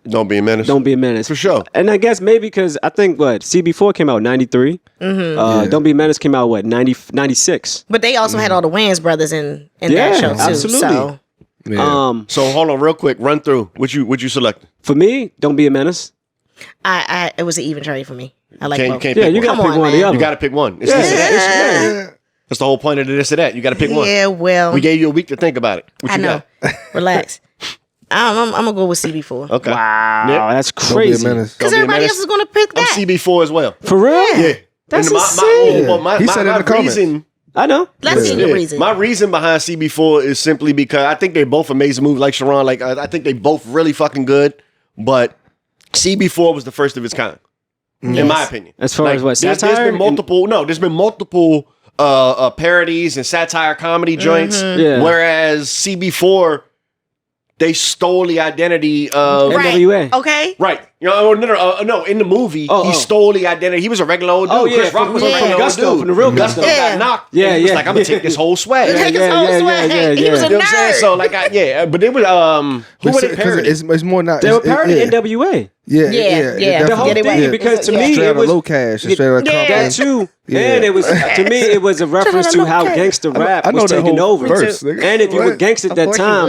Don't be a menace. Don't Be a Menace. For sure. And I guess maybe because I think CB4 came out in 93. Don't Be a Menace came out 96. But they also had all the Wayans brothers in Yeah, that show too. absolutely. So Yeah. So hold on, real quick. Run through. What you select? For me, Don't Be a Menace. I it was an even trade for me. I like You both. can't Yeah, pick you one. gotta Come pick on, one or the man. other. You got to pick one. It's this or that. Yeah. That's the whole point of the this or that. You got to pick one. Yeah, well, We gave you a week to think about it. What I you know. got? Relax. I'm gonna go with CB4. Okay. Wow, Nick? that's Don't be a crazy. menace. Because Don't be a everybody menace. else is gonna pick I'm that. CB4 as well. For real? Yeah. That's And insane. He said it in the comments. reason. I know. Let's see your reason. My reason behind CB4 is simply because I think they're both amazing movies. Like Sharon, like I think they both really fucking good. But CB4 was the first of its kind, in my opinion. As far as what, there's satire? been multiple. No, there's been multiple parodies and satire comedy joints. Yeah. Whereas CB4, they stole the identity of Right. NWA. Okay. Right. You know, no, in the movie, he stole the identity. He was a regular old dude. Oh, yeah, Chris Rock was a from regular old Gusto, dude. from the real Gusto Gusto. Yeah. got knocked. Yeah, and he was yeah. like, I'm going to take this whole swag. Take his yeah, whole yeah, swag. yeah, He was yeah. a You know what I'm saying? nerd. So, like, but it was, who were they parodying? It's more not. They were it's- parodying yeah. NWA. Yeah, Yeah, yeah. definitely. The whole Yeah, they thing, were. because to Yeah. me, Straight it out of was low cash, and straight out of Yeah. that Compton. too. Yeah. And it was, to me, it was a reference to how gangster rap I know was that taking whole over. verse, nigga. And if you were What? gangster at Of that course you time,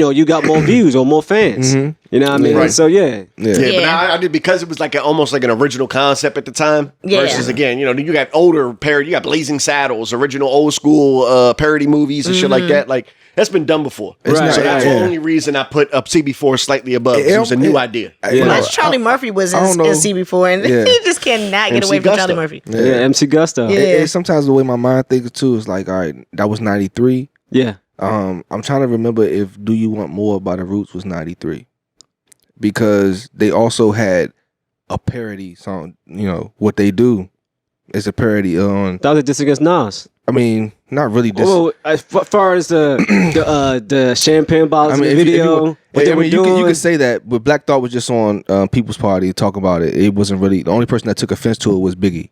would. you got more views or more fans. You know what I mean? Right. So yeah. Yeah. Yeah, but Yeah. I did because it was like almost like an original concept at the time. Yeah. Versus again, you got older parody, you got Blazing Saddles, original old school parody movies and shit like that. Like that's been done before. It's Right, So not- that's right. the only reason I put up CB4 slightly above. 'Cause it was a new idea. Yeah. Plus, Charlie Murphy was I don't in know. CB4, and Yeah. he just cannot get MC away from Gusto. Charlie Murphy. Yeah, MC Gusto. Yeah. It's sometimes the way my mind thinks too is like, all right, that was 93. Yeah. I'm trying to remember if Do You Want More by the Roots was 93. Because they also had a parody song, what they do is a parody on, That was a diss against Nas. I mean, not really this. Well, as far as the champagne bottles in the if you video, want- what they were you doing. can say that, but Black Thought was just on People's Party talk about it. It wasn't really, the only person that took offense to it was Biggie.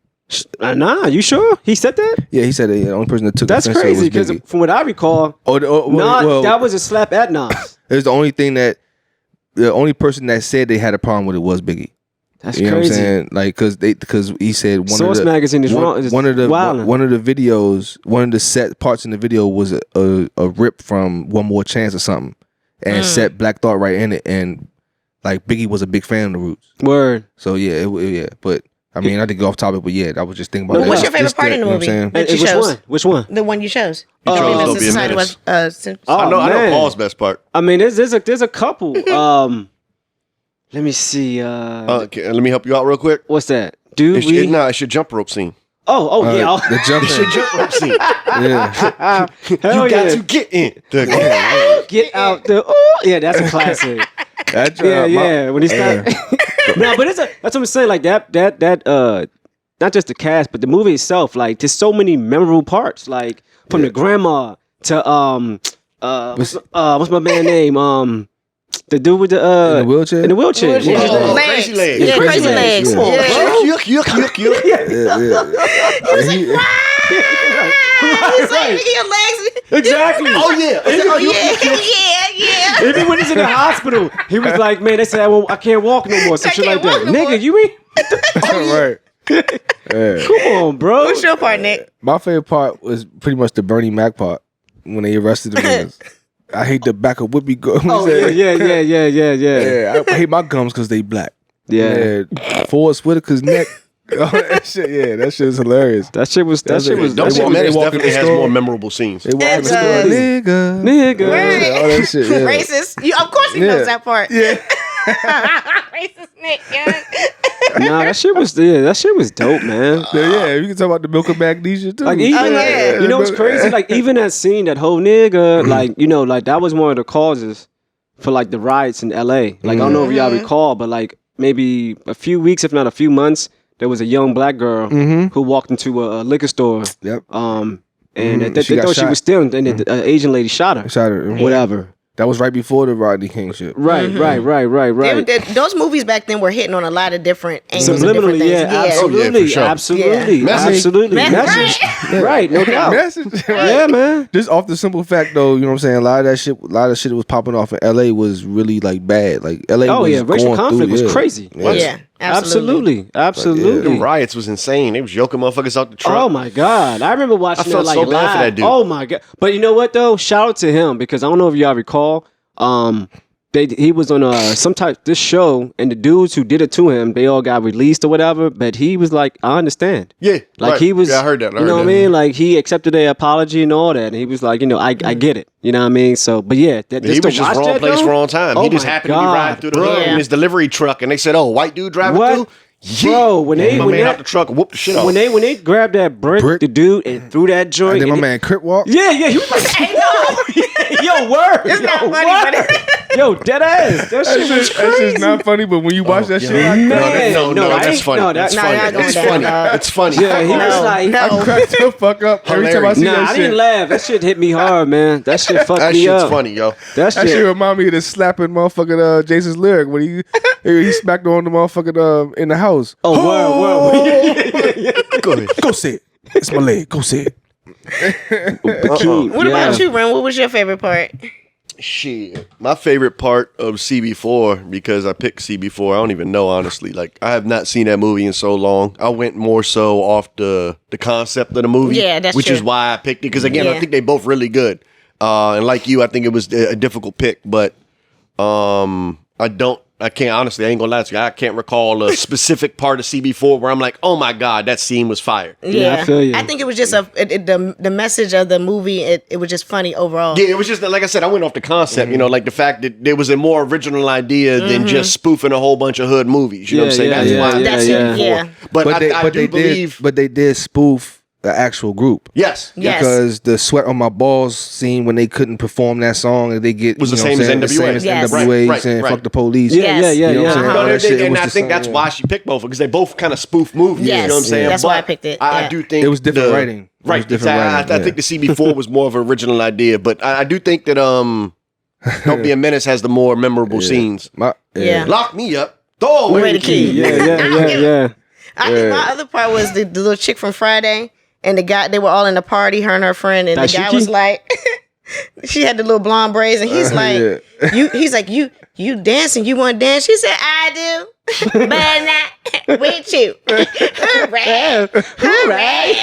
Nah, you sure? He said that? Yeah, he said the only person that took That's offense crazy to it because was Biggie. from what I recall, that was a slap at Nas. It was the only thing that the only person that said they had a problem with it was Biggie. That's You know what I'm crazy. saying? Like, because he said one Source of the Magazine is one, wrong. Is one of the wildin'. one of the videos, one of the set parts in the video was a rip from One More Chance or something, and set Black Thought right in it, and like Biggie was a big fan of the Roots. Word. So yeah, but I mean, I did go off topic, but yeah, I was just thinking about. No, that. what's your favorite Just part that, in the you know what movie? I'm saying? That you Which chose? one? Which one? The one you chose. You chose Menace Don't to Be a Society Menace. was, Oh, I know man. Paul's best part. I mean, there's a couple. Let me see. Okay, let me help you out real quick. What's that? Dude, It's your jump rope scene. oh yeah. The jumping. It's your jump rope scene. Yeah. Hell You got yeah. to get in. Get out the. Oh yeah, that's a classic. That Yeah, job, my- yeah. When he started. No, but that's what I'm saying. Like that. Not just the cast, but the movie itself. Like, there's so many memorable parts. Like from the grandma to what's my man name? The dude with the In the wheelchair? In the wheelchair. Wheelchair. What's his Oh, name? legs. Crazy legs. Yeah, Crazy crazy legs. legs. Come on, Yeah. Yeah. He's like, your legs. Exactly. Oh yeah. Oh yeah, yeah. Even when he's in the hospital, he was like, "Man, they said I can't walk no more." Some I shit like can't walk that. no more. Nigga, you mean? Right. Yeah. Come on, bro. What's your part, Nick? My favorite part was pretty much the Bernie Mac part when they arrested the niggas. I hate the back of Whoopi gums. Oh yeah. Yeah, I hate my gums because they black. Yeah. Forrest Whitaker's neck. Oh, that shit, yeah, that shit is hilarious. That shit was. Don't They Be walk- Menace they walk in definitely the has store. more memorable scenes. They walk in the It store, does. nigga. Right. Yeah, all that shit. Yeah. Racist. Of course he Yeah. knows that part. Yeah. Racist Nick, yeah. Nah, that shit was. Yeah, that shit was dope, man. Yeah, you can talk about the milk of magnesia too. Like even, yeah. you know what's crazy? Like even that scene, that whole nigga, like like that was one of the causes for like the riots in L.A. Like I don't know if y'all recall, but like maybe a few weeks, if not a few months, there was a young black girl who walked into a liquor store. Yep. And She they got thought she shot. was stealing, and the Asian lady shot her. Shot her. Whatever. That was right before the Rodney King shit. Right. Those movies back then were hitting on a lot of different angles. and Subliminally, different yeah, things. absolutely, for sure. absolutely, Message. absolutely. Message. Right, no doubt. Message. Yeah, man. Just off the simple fact though, you know what I'm saying? A lot of that shit that was popping off in LA was really like bad. Like LA Oh was yeah, racial going conflict through, was crazy. Yeah, absolutely. Absolutely. Them riots was insane. They was yoking motherfuckers out the truck. Oh my god, I remember watching I felt that like so bad live. for that dude. Oh my god, but you know what though? Shout out to him because I don't know if y'all recall. he was on this show, and the dudes who did it to him, they all got released or whatever. But he was like, I understand. Yeah, like right. he was. Yeah, I heard that. You know what I mean? Like he accepted their apology and all that, and he was like, I get it. You know what I mean? So, but yeah, he was just wrong place, wrong time. Oh He just my happened to be riding through the hood in his delivery truck, and they said, "Oh, white dude driving What? through." Yeah. Bro, when they out the truck, whooped the shit off. when they grabbed that brick, the dude, and threw that joint, And then my and man Crip walk. yeah, he was like, yo, word, It's not yo, funny, word. Yo, dead ass, that shit was That's crazy. just not funny, but when you watch that shit, Man. That's funny. No, That's no, funny. y'all It's going funny. down, It's funny. Yeah, he was like, I cracked the fuck up every time I see nah, that I shit. didn't laugh. That shit hit me hard, man. That shit fucked That me shit's up. funny, yo. That That shit shit. remind me of the slapping motherfucking Jason's lyric when he smacked on the motherfucking in the house. Oh, word. Go ahead. Go say it. It's my leg. Go say it. Bikini. What about you, Ren? What was your favorite part? Shit. My favorite part of CB4, because I picked CB4, I don't even know, honestly. Like, I have not seen that movie in so long. I went more so off the concept of the movie. Yeah, that's which true. is why I picked it. Because, again, I Yeah. think they both really good. And like you, I think it was a difficult pick. But I can't, honestly, I ain't gonna lie to you. I can't recall a specific part of CB4 where I'm like, oh my God, that scene was fire. Yeah, I feel you. I think it was just the message of the movie. It was just funny overall. Yeah, it was just like I said. I went off the concept, like the fact that there was a more original idea than just spoofing a whole bunch of hood movies. You know what I'm saying? That's why. That's it. Yeah. But I do believe. But they did spoof the actual group. Yes. Yes. Because the sweat on my balls scene when they couldn't perform that song and they get Was the you know same what as I'm saying, the same as Yes. NWA Right, saying right. fuck the police. Yeah, Yes. yeah, You know what I'm yeah. saying? No, All that shit, it and was I the think same, that's yeah. why she picked both because they both kind of spoof movies. Yes. You know what I'm saying? That's why I But picked it. I Yeah. do think It was different writing. It was Right. different writing, I think the CB4 was more of an original idea, but I do think that Don't Be a Menace has the more memorable scenes. Yeah. Lock me up. Throw away the key. Yeah. I think my other part was the little chick from Friday and the guy. They were all in the party, her and her friend, and the guy Dashiki? was like, she had the little blonde braids, and he's like, he's like, you dancing? You want to dance? She said, I do, but not with you. Hooray! Hooray!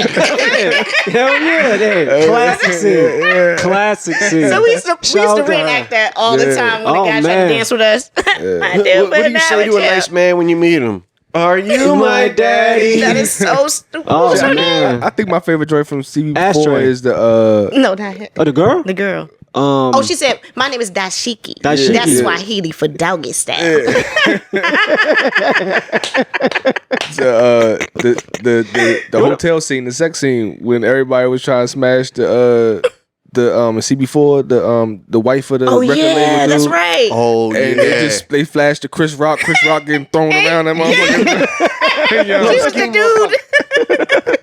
Hell yeah, that classic scene. Classic scene. So we used to Shout out to reenact that all the time when Oh, the guy tried man. to dance with us. I do, What but do you not say to a with nice you. man when you meet him? Are you my daddy? That is so stupid. Oh, What's her name? man. I think my favorite joint from CB4 Ashtray. is the No, not her. Oh, the girl? The girl. Oh, She said, my name is Dashiki. Dashiki. That's Yeah. Swahili for doggy style. the hotel scene, the sex scene when everybody was trying to smash the CB4, the wife of the Oh, record yeah, label that's dude. right. Oh, And they flashed to Chris Rock getting thrown around that motherfucker. You know He what was I'm the dude.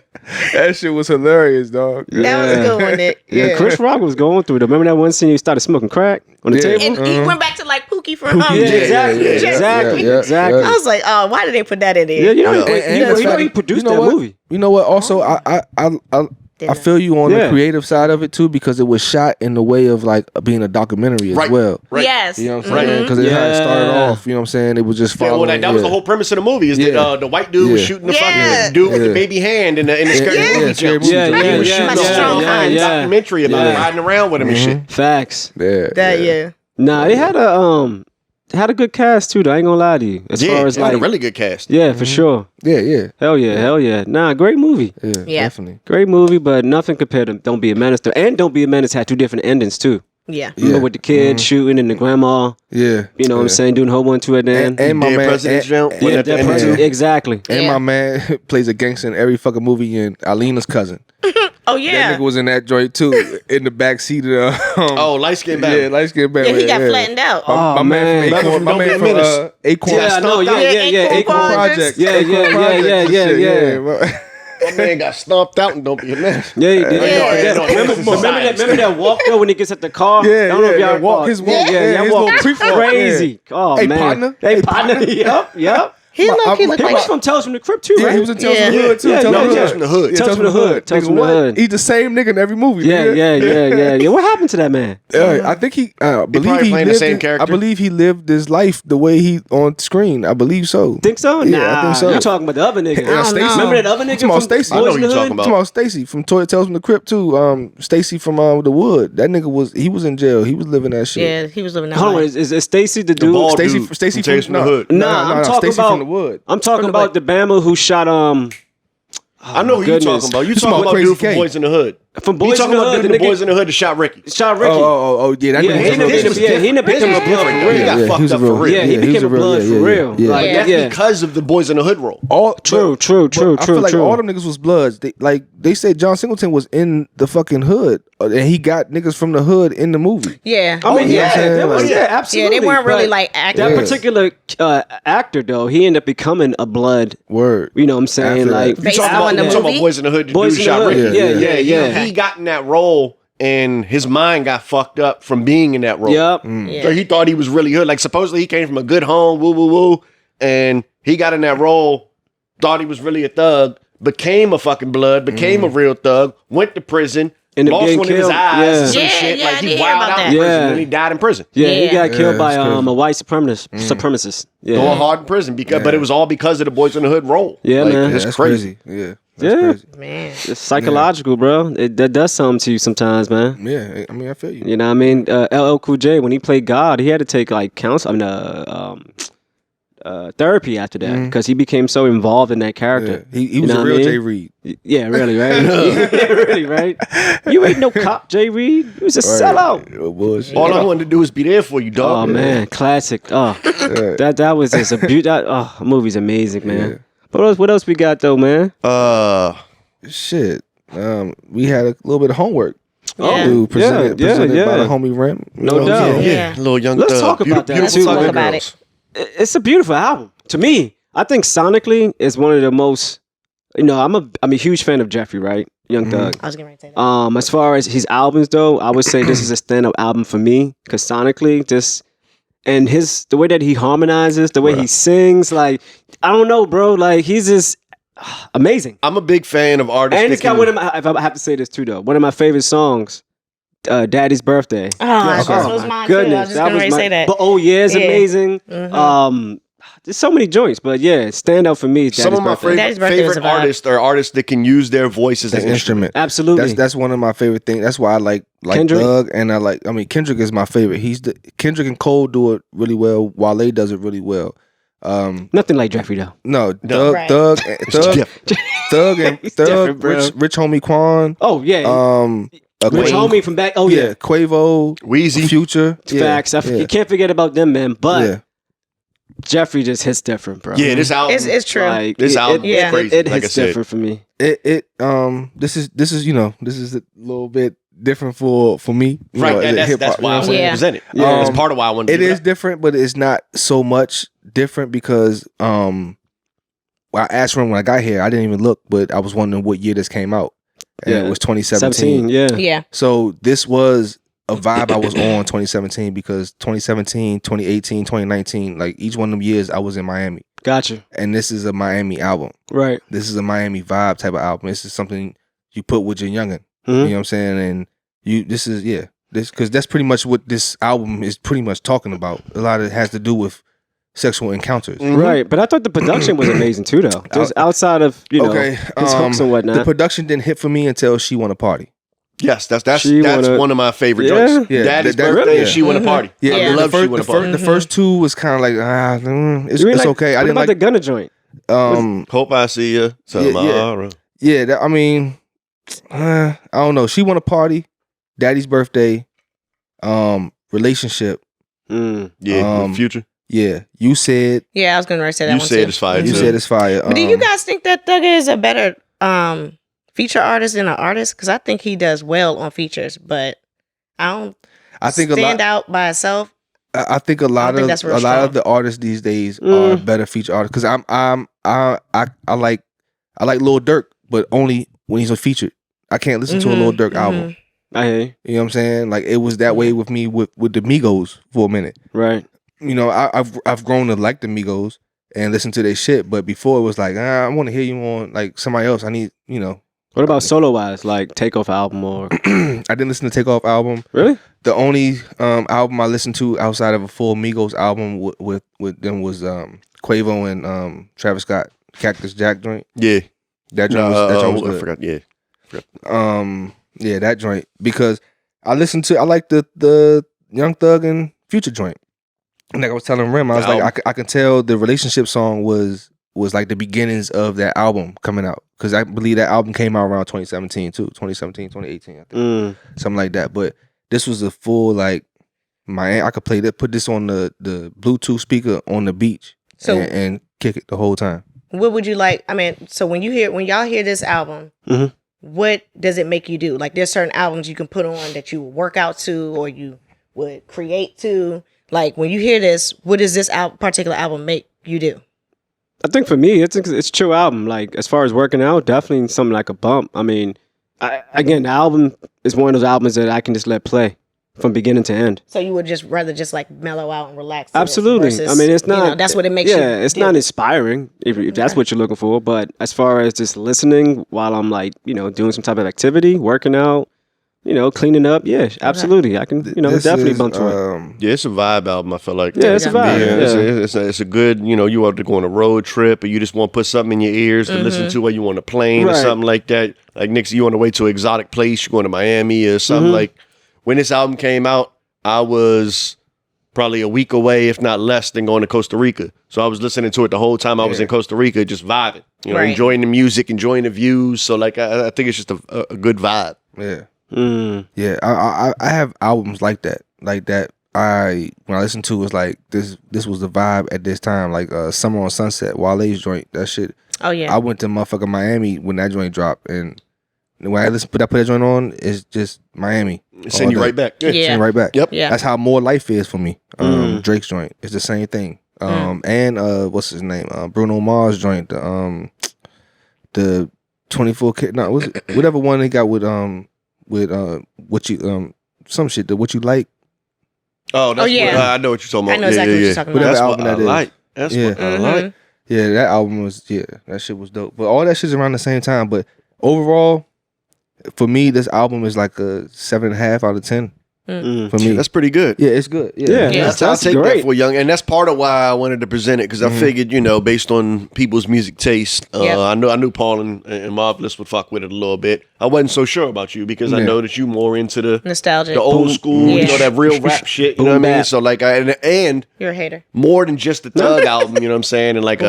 That shit was hilarious, dog. That was a good one, Nick. yeah. Chris Rock was going through it. Remember that one scene he started smoking crack on the Yeah. table? And he went back to like Pookie from Yeah, exactly. yeah, Exactly. yeah, Exactly. yeah. I was like, oh, why did they put that in there? Yeah, you know, And you know he produced that what? movie. You know what? Also, I feel you on Yeah. the creative side of it too because it was shot in the way of like being a documentary as Right. well. Right. Yes. You know what I'm saying? Because it had started off. You know what I'm saying? It was just Yeah, following. well, that was the whole premise of the movie is that the white dude was Yeah. shooting the Yeah. fucking dude with Yeah. the baby hand in the scary Yeah. movie Yeah, scary jumps. movie Yeah, jumps. yeah, He was yeah, shooting yeah, a whole yeah, yeah. documentary about Yeah. riding around with him and shit. Facts. Yeah. Yeah. Nah, they had a good cast too. Though. I ain't gonna lie to you. As far as they had like, a really good cast. yeah, for sure. Yeah. Hell yeah. Nah, great movie. Yeah. Definitely. Great movie, but nothing compared to Don't Be a Menace. And Don't Be a Menace had two different endings too. Yeah. Remember with the kid shooting and the grandma, Yeah. you know what I'm saying, doing a whole one two at the end. And my Dead man, President's jump. yeah, at the that end person, too. exactly. and Yeah. my man plays a gangster in every fucking movie. And Alina's cousin. Oh, That yeah. nigga was in that joint too, in the back seat of the. Oh, light skin yeah, battle. light skin Batman. Yeah, he got flattened out. Oh, My man man. from Acorn, my Don't Be man a from Menace. Acorn. Yeah, I know. Yeah. Acorn Acorn Projects. Yeah, Acorn yeah. Projects and shit, Yeah. My man got stomped out and Don't Be a Menace. Yeah, he did. Yeah. Remember that walk though when he gets at the car? Yeah, I don't know if yeah, y'all walk, his walk, yeah, his y'all little walk creep walk, crazy. Oh Hey, man, partner. Hey Hey, partner. Yep. He look He like was from Tales from the Crypt too, Yeah, right? he was in Tales Yeah. from the Hood too. Yeah, Tales yeah, from the yeah. Hood. From the hood. Yeah, Tales from the Hood. Tales Nigga, from the what? Hood. He's the same nigga in every movie. Yeah, nigga. yeah. What happened to that man? I think he believe probably he playing the lived. same character. I believe he lived his life the way he on screen. I believe so. Think so? Yeah, Nah, I think so. you're talking about the other nigga. Yeah, don't know. Remember that other nigga Talking about from Stacy. I know Boys who in you the talking Hood? about. Talking about Stacy from Tales from the Crypt too. Stacy from the Wood. That nigga was in jail. He was living that shit. Yeah, he was living that Hold on, way. is Stacy the The dude? bald Stacy dude Stacy from Tales from the Hood. Nah, I'm talking Stacy about from the Wood. I'm talking about the Bama who shot I know who you goodness. talking about. You Talking talking about about Crazy dude from K. Boys in the Hood. from You Boys in talking the about Hood. dude The from nigga Boys in the Hood that shot Ricky. shot Ricky. Oh, yeah. That Yeah, nigga he was ended up real being- gangster. he ended up This becoming was a blood different, for though. real. He got he was fucked a up real- for real. Yeah, he was became a blood for real. Yeah. Like, Yeah. That's yeah. because of the Boys in the Hood role. True. I feel like all them niggas was bloods. They said John Singleton was in the fucking hood, and he got niggas from the hood in the movie. Yeah. I mean, yeah. there was, Yeah. absolutely. Yeah, they weren't really but like acting. that Yeah. particular actor though. He ended up becoming a blood. Word. You know what I'm saying? After Like that. Based after on the I'm that- talking movie? about Boys in the Hood. The Boys dude in the shot Hood. Ricky. Yeah. He got in that role, and his mind got fucked up from being in that role. Yep. Yeah. So he thought he was really good. Like supposedly he came from a good home, woo, and he got in that role, thought he was really a thug, became a fucking blood, became a real thug, went to prison, Ended up lost getting one of his killed. eyes, Yeah. and some Yeah, shit. yeah, Like I he did hear wilded about out in that. prison, Yeah. and he died in prison. Yeah, he Yeah. got killed by that's crazy. a white supremacist. Yeah. Going hard in prison because, but it was all because of the Boys in the Hood role. Yeah, Like, man. it's That's crazy. Yeah. That's Yeah. crazy. Man. It's psychological, bro. That does something to you sometimes, man. Yeah, I mean, I feel you. You know what I mean? LL Cool J, when he played God, he had to take like therapy after that because he became so involved in that Yeah. character. He You was know a what real I mean? Jay Reed. Yeah, really, right? Yeah, really, right? You ain't no cop, Jay Reed. You was a sellout. Bullshit. All I wanted to do was be there for you, dog. Oh man, classic. Oh, that was just a beauty. Oh, movie's amazing, man. Yeah. But what else we got though, man? Shit. We had a little bit of homework. Yeah. Dude, presented yeah, by yeah. the homie Rem. No doubt. Yeah. Little young Let's thug. talk about that, Beautiful too. Southern Talk about girls. It's a beautiful album to me. I think sonically is one of the most. You know, I'm a huge fan of Jeffrey, right? Young Thug. I was getting ready to say that. As far as his albums though, I would say this is a stand-up album for me because sonically, just and the way that he harmonizes, the way he sings, like I don't know, bro, like he's just amazing. I'm a big fan of artists. And it's that got can- one of my. If I have to say this too, though, one of my favorite songs, "Daddy's Birthday." Oh, Okay. this was mine too. I was just getting ready to say that. But oh yeah, it's Yeah. amazing. There's so many joints, but yeah, stand out for me. Is Some Daddy's of my Birthday. Daddy's Birthday was favorite a vibe. artists are artists that can use their voice as An an instrument. instrument. Absolutely. That's one of my favorite things. That's why I like Kendrick? Thug, and I mean Kendrick is my favorite. Kendrick and Cole do it really well. Wale does it really well. Nothing like Jeffrey though. No, Right. Thug, different. He's different, bro. Rich homie Quan. Oh yeah, Rich Quavo- homie from back. Oh yeah, Quavo, Wheezy. Future. facts. Yeah. You can't forget about them, man. But Yeah. Jeffrey just hits different, bro. Yeah, this album. It's true. Like, This album is crazy, It like I hits said. different for me. This is this is a little bit different for me. You Right, know, and as a that's hip-hop, why I you know what I'm wanted to Yeah. present it. Yeah. That's part of why I wanted to It do is different, but it's not so much different because well, I asked him when I got here. I didn't even look, but I was wondering what year this came out. And Yeah. it was 2017. 17, yeah. Yeah. So this was a vibe I was on 2017 because 2017, 2018, 2019, like each one of them years I was in Miami. Gotcha. And this is a Miami album. Right. This is a Miami vibe type of album. This is something you put with your youngin'. Mhm. You know what I'm saying? And because that's pretty much what this album is pretty much talking about. A lot of it has to do with sexual encounters. Right. But I thought the production was amazing too, though. Just outside of, Okay, his hooks and whatnot. the production didn't hit for me until She Wanna Party. Yes, that's She Wanna- one of my favorite Yeah? joints. Yeah, Daddy's that- birthday yeah. and She Wanna Party. Yeah, I Yeah. love She the Wanna first, Party. the first two was kind of like it's You mean, like, okay. I what didn't about like the Gunna joint? Hope I see you tomorrow. Yeah, I mean, I don't know. She Wanna Party, Daddy's Birthday, Relationship. Mm. Yeah, with Future. Yeah, You Said. Yeah, I was going to say that You one said too. it's fire. You too. Said It's Fire. But do you guys think that Thug is a better feature artist than an artist? Because I think he does well on features, but I don't I think stand out by itself. I think a lot think of that's real the strong. artists these days are better feature artists because I like Lil Durk, but only when he's a featured. I can't listen to a Lil Durk album. I hear you. You know what I'm saying? Like it was that way with me with the Migos for a minute. Right. You know, I've grown to like the Migos, and listen to their shit. But before it was like, I want to hear you on like somebody else. I need, What about solo wise, like Takeoff album or I didn't listen to Takeoff album. really? The only album I listened to outside of a full Migos album with them was Quavo and Travis Scott, Cactus Jack joint. Yeah. That joint was good. I forgot. Yeah. Yeah, that joint, because I like the Young Thug and Future joint. And like I was telling Rim, I was like, I can tell the relationship song was like the beginnings of that album coming out, because I believe that album came out around 2017 too, 2017, 2018, I think. Something like that. But this was a full like I could play that, put this on the Bluetooth speaker on the beach, and kick it the whole time. What would you like? I mean, so when y'all hear this album, what does it make you do? Like, there's certain albums you can put on that you would work out to, or you would create to. Like, when you hear this, what does this particular album make you do? I think for me, it's a chill album. Like, as far as working out, definitely something like a bump. I mean, the album is one of those albums that I can just let play from beginning to end. So you would just rather just like mellow out and relax. Absolutely. Versus, I mean, it's not. That's what it makes you. Yeah, it's not inspiring if that's what you're looking for. But as far as just listening while I'm like, doing some type of activity, working out, cleaning up, yeah, absolutely. I can, definitely bump to it. Yeah, it's a vibe album, I feel like. Yeah, it's a vibe. Yeah. It's a good, you want to go on a road trip, or you just want to put something in your ears to listen to while you on a plane or something like that. Like, Nick, you on the way to an exotic place, you're going to Miami or something like. When this album came out, I was probably a week away, if not less, than going to Costa Rica. So I was listening to it the whole time I was in Costa Rica, just vibing, enjoying the music, enjoying the views. So like, I think it's just a good vibe. Yeah. Yeah. I have albums like that. When I listened to it, was like this was the vibe at this time. Like Summer on Sunset, Wale's joint. That shit. Oh yeah. I went to motherfucking Miami when that joint dropped, and when I put that joint on, it's just Miami. Send you right back. Yeah. Send right back. Yep. Yeah. That's how More Life is for me. Drake's joint. It's the same thing. And what's his name? Bruno Mars joint. The 24K. No, whatever one they got with what you some shit. The What You Like. Oh, that's I know what you're talking about. I know exactly what you're talking about. Whatever That's album what that I is. like. That's what I like. Yeah, that album was that shit was dope. But all that shit's around the same time. But overall, for me, this album is like a 7.5 out of 10. For me, That's pretty good. yeah, it's good. Yeah. I'll take great. that for young, and that's part of why I wanted to present it, because I figured, based on people's music taste, I knew Paul and Marvelous would fuck with it a little bit. I wasn't so sure about you, because I know that you more into the Nostalgic, the old school, that real rap shit. You know what I mean? So like, and you're a hater. more than just the Thug album. You know what I'm saying? And like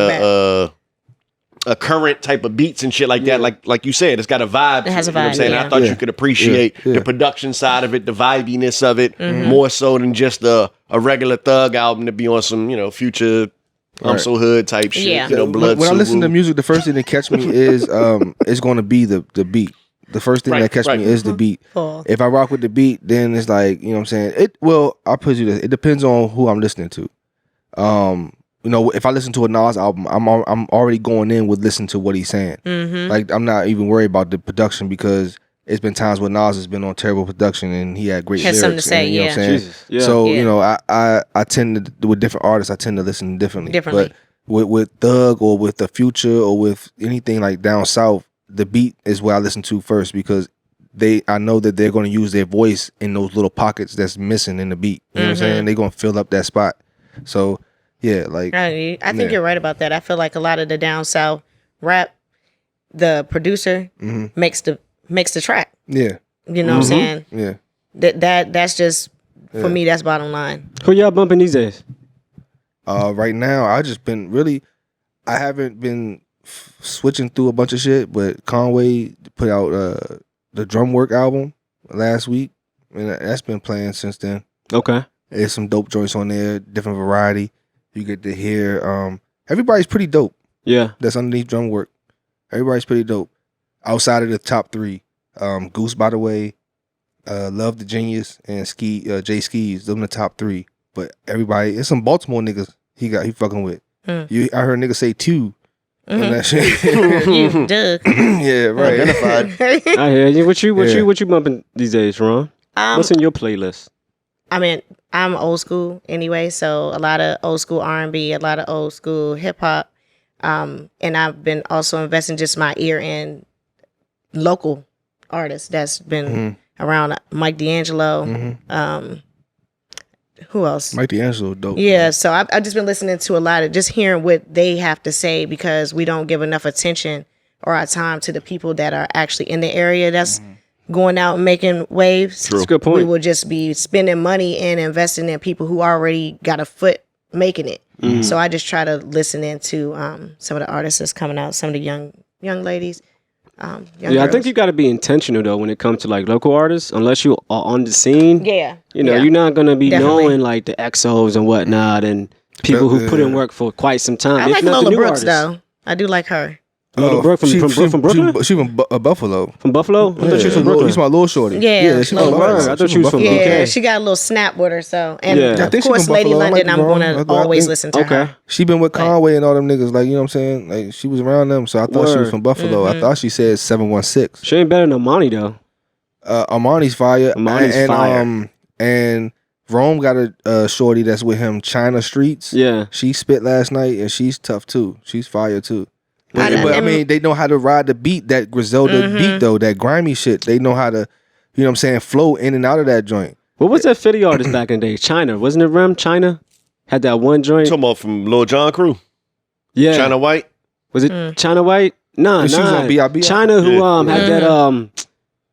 a current type of beats and shit like that. Like you said, it's got a vibe. It has a You know what I'm vibe, saying? yeah. I thought you could appreciate the production side of it, the vibiness of it, more so than just a regular Thug album to be on some, Future, I'm So Hood type shit. Yeah. Blood. When I listen to Subaru. music, the first thing that catch me is it's going to be the beat. The first thing that catch me is the beat. Cool. If I rock with the beat, then it's like, you know what I'm saying? I'll put you this. It depends on who I'm listening to. If I listen to a Nas album, I'm already going in with listening to what he's saying. Like, I'm not even worried about the production, because it's been times when Nas has been on terrible production and he had great lyrics. Something to say, and, you know what I'm saying? Jesus, yeah. So, Yeah. I tend to, with different artists, I tend to listen differently. Differently. But with Thug or with the Future or with anything like down south, the beat is what I listen to first, because I know that they're going to use their voice in those little pockets that's missing in the beat. You know what I'm saying? They're going to fill up that spot. So, yeah, like I think you're right about that. I feel like a lot of the down south rap, the producer makes the track. Yeah. You know what I'm saying? Yeah. That's just for me. That's bottom line. Who y'all bumping these days? Right now, I haven't been switching through a bunch of shit, but Conway put out the Drum Work album last week, and that's been playing since then. Okay. There's some dope joints on there, different variety. You get to hear everybody's pretty dope. Yeah. That's underneath Drum Work. Everybody's pretty dope. Outside of the top three, Goose, by the way, Love the Genius, and Jay Skis. Them the top three. But everybody, it's some Baltimore niggas he fucking with. I heard niggas say two. And that shit. You Doug. Yeah, right. Identified. I hear you. What you bumping these days, Ron? What's in your playlist? I mean, I'm old school anyway, so a lot of old school R&B, a lot of old school hip hop, and I've been also investing just my ear in local artists that's been around. Mike D'Angelo, who else? Mike D'Angelo, dope. Yeah, so I've just been listening to a lot of just hearing what they have to say because we don't give enough attention or our time to the people that are actually in the area that's going out and making waves. That's a good point. We will just be spending money and investing in people who already got a foot making it. So I just try to listen into some of the artists that's coming out, some of the young ladies. Young Yeah, I think girls. you got to be intentional though when it comes to like local artists. Unless you are on the scene, Yeah, you know, yeah. you're not gonna be Definitely. knowing like the XOs and whatnot and people who put in work for quite some time. I if like not the Lola new Brooks artists. though. I do like her. Lola Brooks from Brooklyn? She from Buffalo. From Buffalo? I thought she was from Brooklyn. She's my little shorty. Yeah, she Lola from Brooks. Buffalo. I thought she was from Buffalo. BK. Yeah, she got a little snap with her. So, and Yeah. I of think she course, from Lady Buffalo. I might London, be I'm wrong. gonna I always think- listen to Okay. her. She been with Conway and all them niggas. Like, you know what I'm saying? Like, she was around them. So I thought she was Word. from Buffalo. I thought she said 716. She ain't better than Amani though. Armani's fire. Armani's fire. And Rome got a shorty that's with him, China Streets. Yeah. She spit last night and she's tough too. She's fire too. I- But I I- mean, they know how to ride the beat, that Griselda beat though, that grimy shit. They know how to, you know what I'm saying, flow in and out of that joint. What was that Philly artist back in the day? China, wasn't it? Rem China had that one joint. Talking about from Lil Jon crew. Yeah. China White. Was it China White? Nah, She was on B.I.B. China who Yeah. had that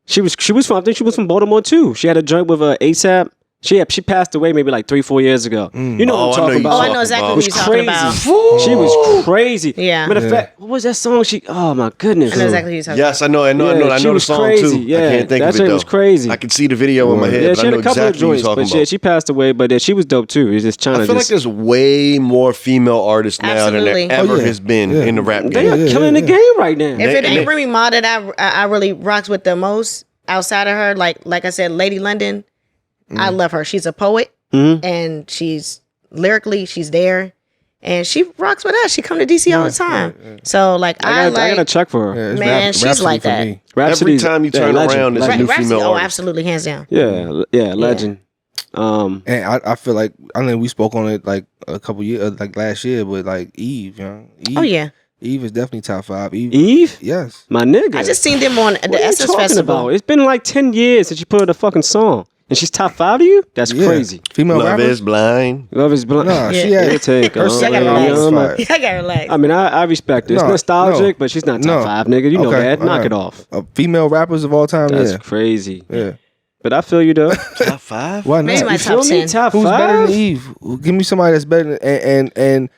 she was from, I think she was from Baltimore too. She had a joint with ASAP. She passed away maybe like 3-4 years ago. You know Oh, what I I'm talking know you about? Oh, I know exactly It what was you're talking about. She was crazy. Yeah. Matter of fact, what was that song? Oh my goodness. I know exactly what you're talking Yes, I know Yeah, I know she the was song crazy. too. Yeah, I can't think that of it joint though. was crazy. I can see the video in my head, Yeah, but she I had know a couple exactly of what you're joints, talking but about. she passed away. But she was dope too. It's just China. I feel like there's way more female artists now Absolutely. than there ever Oh, yeah. has been Yeah. in the rap they game. are Yeah, killing yeah, the yeah. game right now. If it and ain't Remy Ma that I really rocks with the most outside of her, like I said, Lady London, I love her. She's a poet and she's lyrically she's there, and she rocks with us. She come to DC all the time. So like I gotta check for her. Yeah, it's Man, she's Rhapsody like for that. me. Rhapsody's- Every time you yeah, turn legend, around, there's a legend. new female Oh, artist. absolutely, hands down. Yeah, legend. And I feel like, I mean, we spoke on it like a couple years, like last year, but like Eve, you know? Eve, Oh yeah, Eve is definitely top 5. Eve, Yes. my nigga. I just seen them on What the are you Essence talking Festival. about? It's been like 10 years since you put out a fucking song, and she's top 5 to you. That's Yeah. crazy. Female Love rappers? is blind. Love is blind. Nah, she Yeah. had It'll take her on, second man. album you was know, fire. I gotta relax. I mean, I respect it. It's No, nostalgic, no, but she's not no. top 5, nigga. You know Okay, that. Knock alright. it off. Female rappers of all time, That's yeah. crazy. Yeah. But I feel you though. Top 5? Why Maybe not? my You feel top me? 10. Top Who's better 5? than Eve? Give me somebody that's better than, and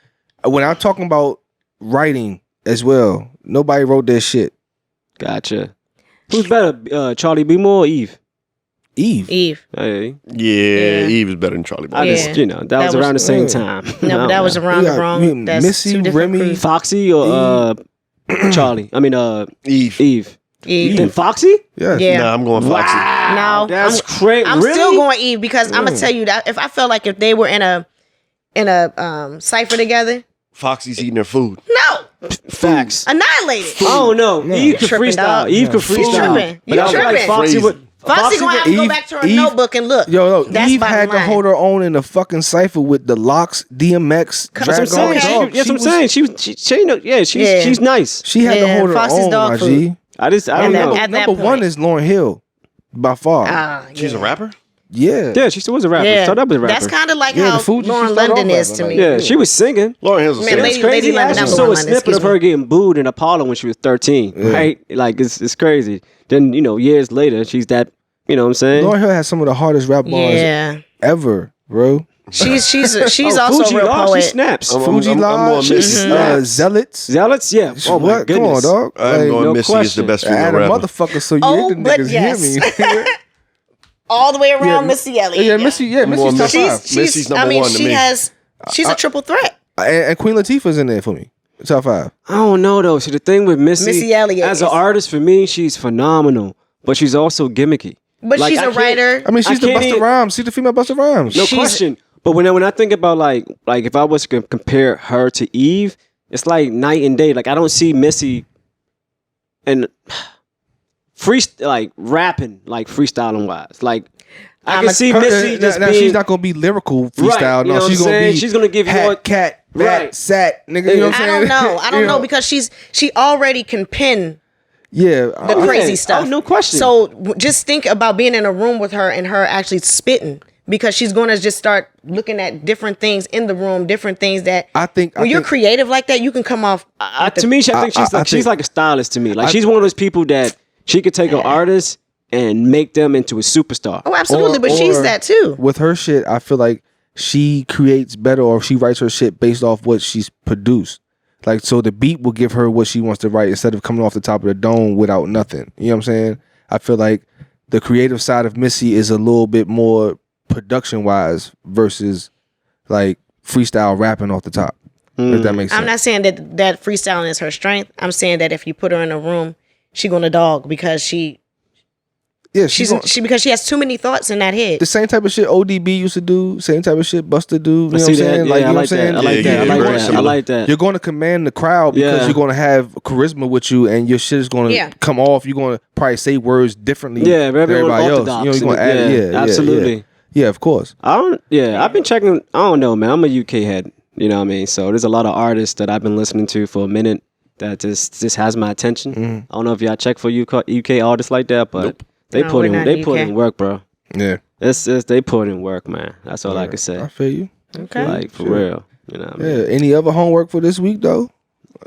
when I'm talking about writing as well, nobody wrote their shit. Gotcha. Who's better, Charlie B. Moore or Eve? Eve. Eve. Hey, Yeah, Eve is better than Charlie I Brown. Yeah. just, that, That was was- around the same yeah. time. No, but that was around We the got wrong. That's Missy, two different Remy, crews. Foxy or Charlie. I mean, Eve. Eve. Eve. Then Foxy? Yes. Yeah. Nah, I'm going Foxy. No, That's crazy. I'm really? still going Eve because I'm gonna tell you that if I felt like if they were in a cipher together, Foxy's eating her food. no, Facts. annihilated. Oh no, Eve could Tripping, freestyle. dog. Eve could You freestyle. tripping. But You I feel like tripping. Foxy Crazy. would. Foxy gonna have to go Eve- back to her Eve- notebook and look. Yo, That's Eve bottom had to line. hold her own in the fucking cipher with the Locks, DMX, That's what I'm Dragon saying. Okay. Dog. That's what I'm saying. She Yeah. she's nice. She had to Yeah, hold her Foxy's own, dog my food. G. I don't And know. at that Number one point. is Lauryn Hill, by far. Ah, She's a yeah. rapper? Yeah. Yeah, she still was a rapper. Yeah, Started up as a rapper. that's kind of like Yeah, how the Fugees, she Lauren started London off is to rapping, me. like, Yeah, she was singing. Lauren Hill's a Man, singer. It's Lady crazy. I London, actually not saw a Lauren London, snippet of excuse her me. getting booed in Apollo when she was 13. Right? Like it's crazy. Then years later, she's that. You know what I'm saying? Lauryn Hill has some of the hardest rap bars Yeah, ever, bro. she's Oh, also Fuji a real Law, poet. she snaps. Fuji I'm Lodge, going Missy. Zealots. Zealots, yeah. Oh my What? Come on, goodness. dog. I'm Like, going no Missy is the question. best I female had a rapper. motherfucker, so you Oh, hit the but niggas yes. hear me. All the way around Yeah, Missy Elliott. Yeah, Missy. Yeah, Missy's going top Missy. five. Missy's number I mean, one to she me. has. She's a triple threat. And Queen Latifah's in there for me. Top 5. I don't know though. See, the thing with Missy Elliott as an is- artist, for me, she's phenomenal, but she's also gimmicky. But Like, she's I a can't- writer. I mean, she's I the can't Busta even- Rhymes. She's the female Busta Rhymes. No She's- question. But when I think about like if I was to compare her to Eve, it's like night and day. Like I don't see Missy and like rapping, like freestyling wise. Like I I'm can a- see Her- Missy just now, being. she's not gonna be lyrical freestyle. Right, you know no, what she's I'm gonna saying? be. She's gonna give you hat, more- cat, bat, Right. sat, nigga. You know what I'm I saying? don't know. I don't You know because she already can pin yeah, the crazy yeah. stuff. Oh, no question. So just think about being in a room with her and her actually spitting because she's going to just start looking at different things in the room, different things that I think when you're creative like that, you can come off. To me, I think she's like a stylist to me. Like she's one of those people that she could take an artist and make them into a superstar. Oh, absolutely. But she's that too. With her shit, I feel like she creates better, or she writes her shit based off what she's produced. Like, so the beat will give her what she wants to write instead of coming off the top of the dome without nothing. You know what I'm saying? I feel like the creative side of Missy is a little bit more production wise versus like freestyle rapping off the top. If that makes sense. I'm not saying that freestyling is her strength. I'm saying that if you put her in a room, she gonna dog because because she has too many thoughts in that head. the same type of shit ODB used to do, same type of shit Busta do. You know what I'm see that? saying? Yeah, Like, you I know what I'm like that. saying? I like that. I like very that. I similar. like that. You're going to command the crowd because Yeah. you're going to have charisma with you, and your shit is going to Yeah. come off. You're going to probably say words differently. Yeah, than very everybody else. unorthodox. You know, you're going to add it. Yeah, absolutely. Yeah, of course. I've been checking. I don't know, man. I'm a UK head. You know what I mean? So there's a lot of artists that I've been listening to for a minute that just has my attention. Mm-hmm. I don't know if y'all check for UK artists like that, but they No, put we're in not they put UK. in work, bro. Yeah, They put in work, man. That's all I can I say. feel you. Okay. Like for real. You know what I mean? Yeah. Any other homework for this week though?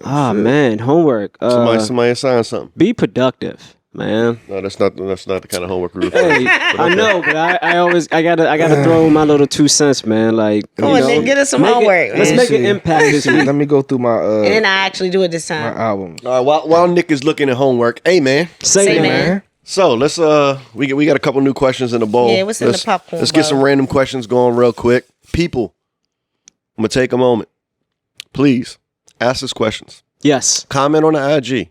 Man, homework. Somebody assign something. Be productive, man. No, that's not the kind of homework we Hey, I know, but I gotta throw in my little 2 cents, man. Like, Come you on, know, Nick, get us some make it- homework, Let's man. make an impact this week. Let me go through my And then I actually do it this my time. albums. All right, while Nick is looking at homework, hey man. Say Say, that, man. Man, So let's we got a couple new questions in the bowl. Yeah, what's in the popcorn Let's get bowl? some random questions going real quick. People, I'm gonna take a moment. Please ask us questions. Yes. Comment on the IG.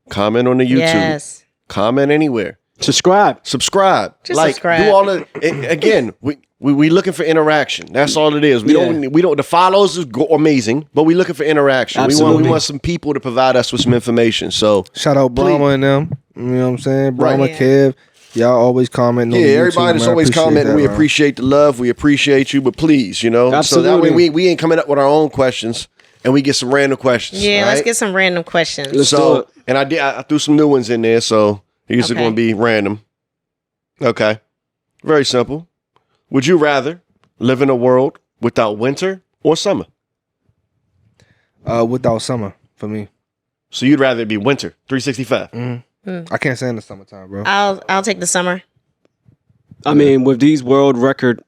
Comment on the YouTube. Yes. Comment anywhere. Subscribe. Subscribe. Just subscribe. Do all the again. We looking for interaction. That's all it is. We don't. The follows is amazing, but we looking for interaction. Absolutely. We want some people to provide us with some information. So shout out Brahma and them. You know what I'm saying? Brahma, Right. Kev. Y'all always comment. On yeah, the YouTube, everybody that's man. I always appreciate commenting. that, We man. appreciate the love. We appreciate you, but please, so that Absolutely. way we ain't coming up with our own questions and we get some random questions. Yeah, let's right? get some random questions. Let's do So, it. and I threw some new ones in there, so these are Okay. going to be random. Okay. Very simple. Would you rather live in a world without winter or summer? Without summer for me. So you'd rather it be winter, 365. I can't stand the summertime, bro. I'll take the summer. I mean, with these world record,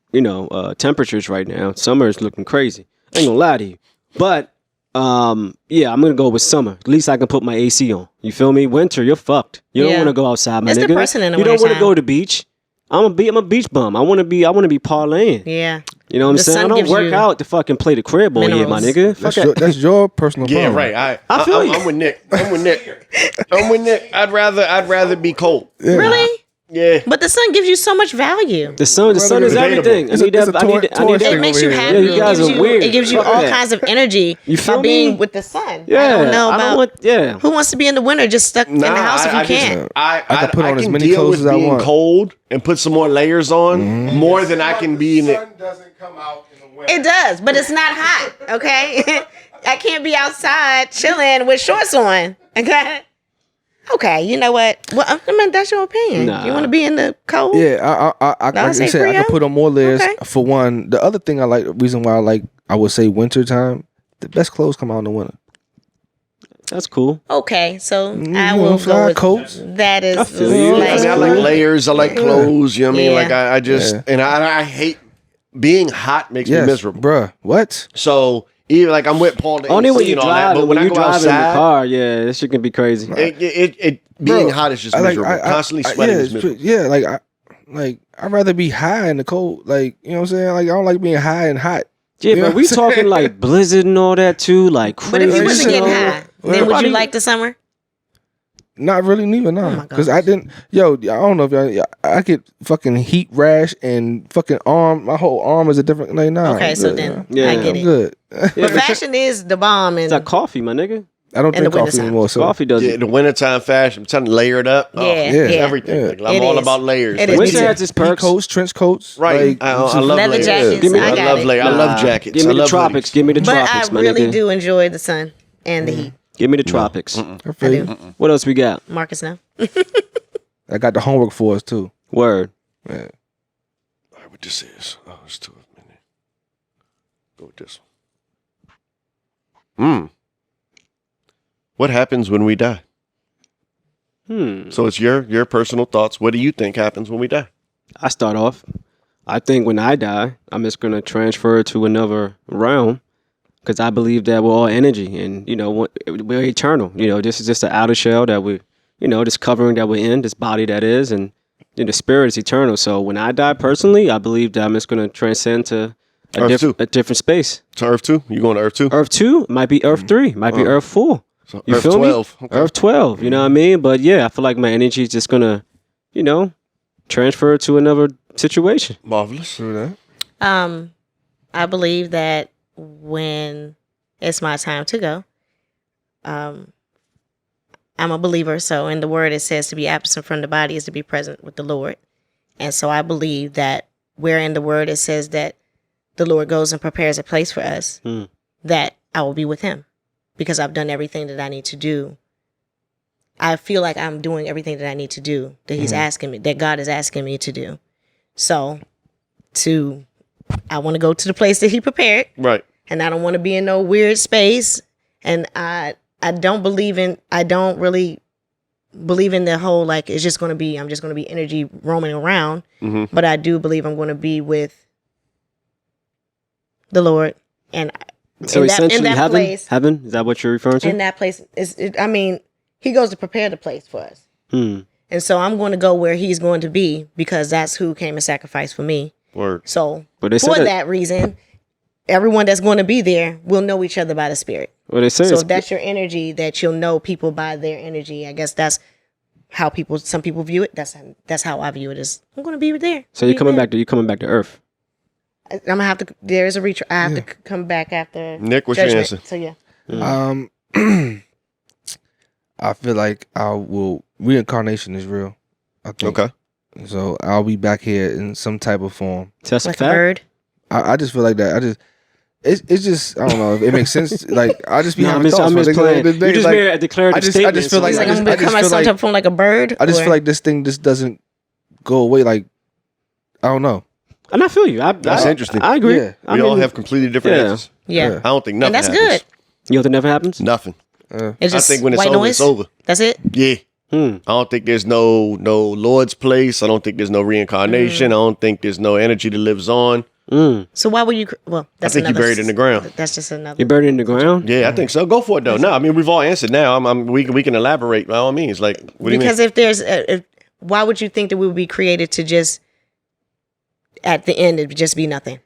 temperatures right now, summer is looking crazy. I ain't gonna lie to you. But yeah, I'm gonna go with summer. At least I can put my AC on. You feel me? Winter, you're fucked. You don't Yeah. want to go outside, my It's nigga. depressing in the you don't want to wintertime. go to the beach. I'm a beach bum. I want to be parlaying. Yeah. You know what I'm The saying? I sun don't gives work you out to fucking play the crib all year, my minerals. nigga. Fuck That's your personal Yeah, problem. right. I feel you. I'm with Nick. I'm with Nick. I'd rather be cold. Really? Yeah. But the sun gives you so much value. The sun is debatable. everything. I It's a- need it's a that. I need Taurus that. thing. It makes you over here. happy. Yeah, you guys it gives are you, weird. It gives you Fuck all that. kinds of energy You feel by me? being with the sun. Yeah, I don't know about yeah. who wants to be in the winter just stuck in the house if you can't. I can put on as many deal clothes with as I being want. cold and put some more layers on more than I can be in The it. sun doesn't come out in the winter. It does, but it's not hot. Okay, I can't be outside chilling with shorts on. Okay. Okay, you know what? Well, I mean, that's your opinion. Nah. You want to be in the cold? Yeah, I like I say said, I Frio? can put on more layers. Okay. For one, the other thing reason why I would say winter time, the best clothes come out in the winter. That's cool. Okay, so I You will know, fly go with coats. that. Is I feel you. like, I mean, I like layers. I like clothes. You know what I mean? Yeah. Like I just Yeah. and I hate being hot. Makes me Yes, miserable. bruh. What? So even like I'm with Paul. The Only AC when you and all that, drive, but when I you go drive in the outside, car, yeah, this shit can be crazy. it being Bro, hot is just I like- miserable. Constantly I- sweating yeah, is miserable. yeah, I'd rather be high in the cold. Like, you know what I'm saying? Like, I don't like being high and hot. Yeah, You know but what we I'm saying? talking like blizzard and all that too, like crazy. But if you wasn't getting snow. high, then would Everybody- you like the summer? Not really, neither, Oh no. my Because I gosh. didn't, I don't know if y'all, I get fucking heat rash and fucking my whole arm is a different, like, nah. Okay, I'm so good, then man. Yeah. I get I'm it. good. But fashion is the bomb, It's and like coffee, my nigga. I don't In the drink coffee wintertime. anymore. So Coffee does Yeah, it. the wintertime fashion. I'm trying to layer it up. Yeah, it's yeah. everything. Yeah. Like, I'm It all is. about layers. It Like, is. Winter Me has too. its pea perks. coats, trench coats. right. Like, I just- love Leather layers. jackets, Give me- I I got love it. layers. I love jackets. Give I me the love tropics. hoodies. Give me the But tropics, I my really nigga. do enjoy the sun and the heat. Give me the tropics. I I feel do. you. What else we got? Marcus, no. I got the homework for us too. Word. Yeah. All right, what this is? Oh, it's 2 minutes. Go with this one. What happens when we die? So it's your personal thoughts. What do you think happens when we die? I start off. I think when I die, I'm just gonna transfer to another realm because I believe that we're all energy, and we're eternal. This is just an outer shell that we, this covering that we're in, this body that is, and the spirit is eternal. So when I die personally, I believe that I'm just gonna transcend to Earth 2. a different space. To Earth 2? You going to Earth 2? Earth 2 might be Earth 3, might be Earth 4. So You Earth feel 12. me? Okay. Earth 12. You know what I mean? But yeah, I feel like my energy is just gonna, transfer to another situation. Marvelous. True that. I believe that when it's my time to go, I'm a believer. So in the word, it says to be absent from the body is to be present with the Lord. And so I believe that where in the word it says that the Lord goes and prepares a place for us, that I will be with him because I've done everything that I need to do. I feel like I'm doing everything that I need to do, that he's asking me, that God is asking me to do. So I want to go to the place that he prepared, Right. and I don't want to be in no weird space. And I don't really believe in the whole, like, I'm just going to be energy roaming around. But I do believe I'm going to be with the Lord. And So essentially, heaven, place, heaven, is that what you're referring to? in that place, he goes to prepare the place for us. And so I'm going to go where he's going to be because that's who came and sacrificed for me. Word. So But they for said that reason, everyone that's going to be there will know each other by the Spirit. Well, they say So it's- if that's your energy, that you'll know people by their energy. I guess that's how some people view it. That's how I view it. Is I'm going to be there. So you're coming back to Earth. I'm gonna have to. There is a reach. I have to come back after. Nick, what's your judgment. answer? So yeah. I feel like reincarnation is real. I think. Okay. So I'll be back here in some type of form. Test Like a fact. bird. I just feel like that. It's just I don't know if it makes sense. Like I just be No, having thoughts. I'm but just at the end playing. of the day, You just like, made a declarative I just statement. feel like He's like, I'm I gonna become just feel myself like- from like a bird. I just or- feel like this thing just doesn't go away. Like I don't know. And I feel you. That's interesting. I agree. Yeah. I We all mean, have completely different yeah. answers. yeah. I don't think nothing And that's happens. good. You know that never happens? Nothing. It's just I think when it's white over, noise. it's over. That's it. Yeah. I don't think there's no Lord's place. I don't think there's no reincarnation. I don't think there's no energy that lives on. So why would you? Well, that's think you're another- buried in the ground. That's just another. You're buried in the ground? Yeah, I think so. Go for it though. No, I mean we've all answered now. We can elaborate by all means. Like what do you mean? Because if there's, why would you think that we would be created to just at the end it would just be nothing?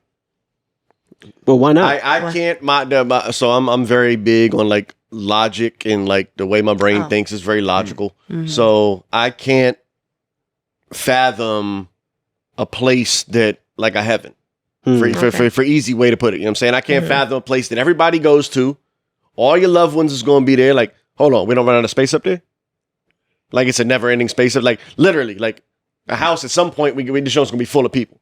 Well, why not? I can't so I'm very big on like logic and like the way my brain thinks is very logical. So I can't fathom a place that like a heaven. For easy way to put it. You know what I'm saying? I can't fathom a place that everybody goes to. All your loved ones is gonna be there. Like, hold on, we don't run out of space up there? Like it's a never ending space of like literally like a house at some point the show's gonna be full of people.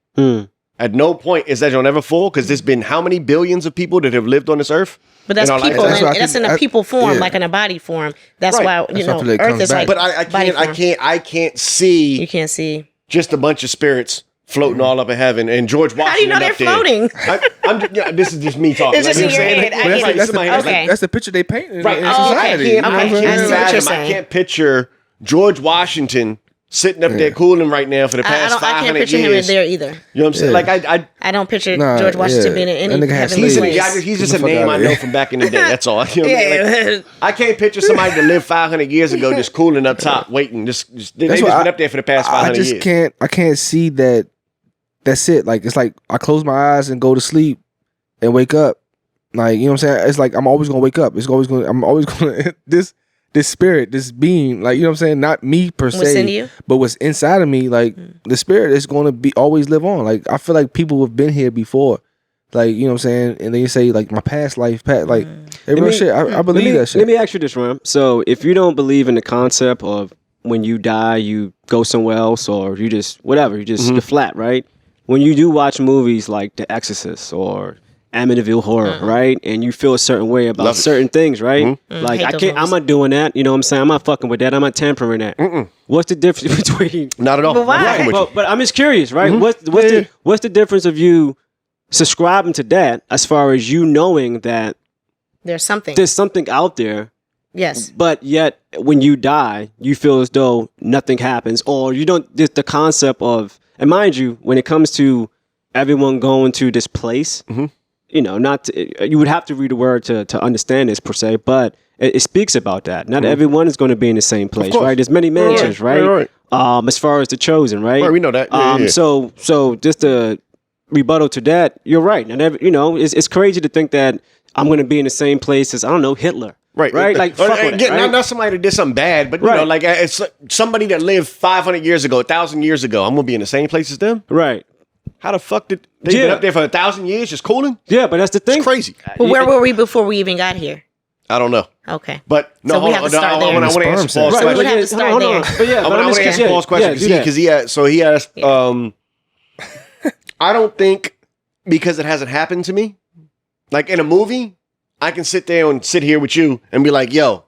At no point is that joint ever full because there's been how many billions of people that have lived on this earth? But that's in our people. lifetime? That's what That's in a people form, yeah. like in a body form. That's Right. why That's why I feel like it Earth comes is back. like. But I body form. I can't see You can't see. just a bunch of spirits floating all up in heaven and George Washington. How do you know they're up there. floating? I'm just, this is just me talking. It's just you know in what I'm your saying? head. I But get that's, it. the, Okay. that's the picture they paint in, Right. in Oh, okay. society. Okay. You know what I'm Okay. I saying? see what you're I saying. can't picture George Washington sitting up there cooling right now for the past I 500 can't picture years. him in there either. You know what I'm saying? Yeah. Like I I don't picture Nah, George Washington yeah. being in any That nigga had heavenly slaves. place. he's just Get a the fuck name outta I here. know from back in the day. That's all. You know what I mean? Yeah. Like, I can't picture somebody that lived 500 years ago just cooling up top, waiting. They just why been I- up there for the past 500 I just years. can't see that. That's it. Like it's like I close my eyes and go to sleep and wake up. Like you know what I'm saying? It's like I'm always gonna wake up. I'm always gonna this spirit, this being, like you know what I'm saying? Not me per What's se, in you? but what's inside of me, like the spirit is gonna be always live on. Like I feel like people have been here before. Like, you know what I'm saying? And then you say, like, my past life, like, real shit. I believe that shit. Let me ask you this, Ram. So if you don't believe in the concept of when you die, you go somewhere else, or you just, whatever, you're flat, right? When you do watch movies like The Exorcist or Amityville Horror, right? And you feel a certain way about certain things, right? Like, I'm not doing that. You know what I'm saying? I'm not fucking with that. I'm not tampering that. What's the difference between... Not at all. But why? But I'm just curious, right? What's the difference of you subscribing to that as far as you knowing that there's something out there, yes, but yet when you die, you feel as though nothing happens, or you don't, just the concept of, and mind you, when it comes to everyone going to this place, you know, you would have to read the word to understand this per se, but it speaks about that. Not everyone is going to be in the same place, right? There's many mansions, right? As far as the chosen, right? Right, we know that. Yeah. So just to rebuttal to that, you're right. And you know, it's crazy to think that I'm going to be in the same place as, I don't know, Hitler. Right. Like, fuck with again, it, right? not somebody that did something bad, but you know, like it's somebody that lived 500 years ago, 1,000 years ago. I'm gonna be in the same place as them. Right. How the fuck did they been up there for 1,000 years just cooling? Yeah, but that's the thing. It's crazy. Well, where were we before we even got here? I don't know. Okay. But no, So we hold have on. to start there. I want to answer Paul's So we would question. have to start there. But yeah, I want to answer Paul's question because he asked. I don't think, because it hasn't happened to me. Like in a movie, I can sit there and sit here with you and be like, "Yo,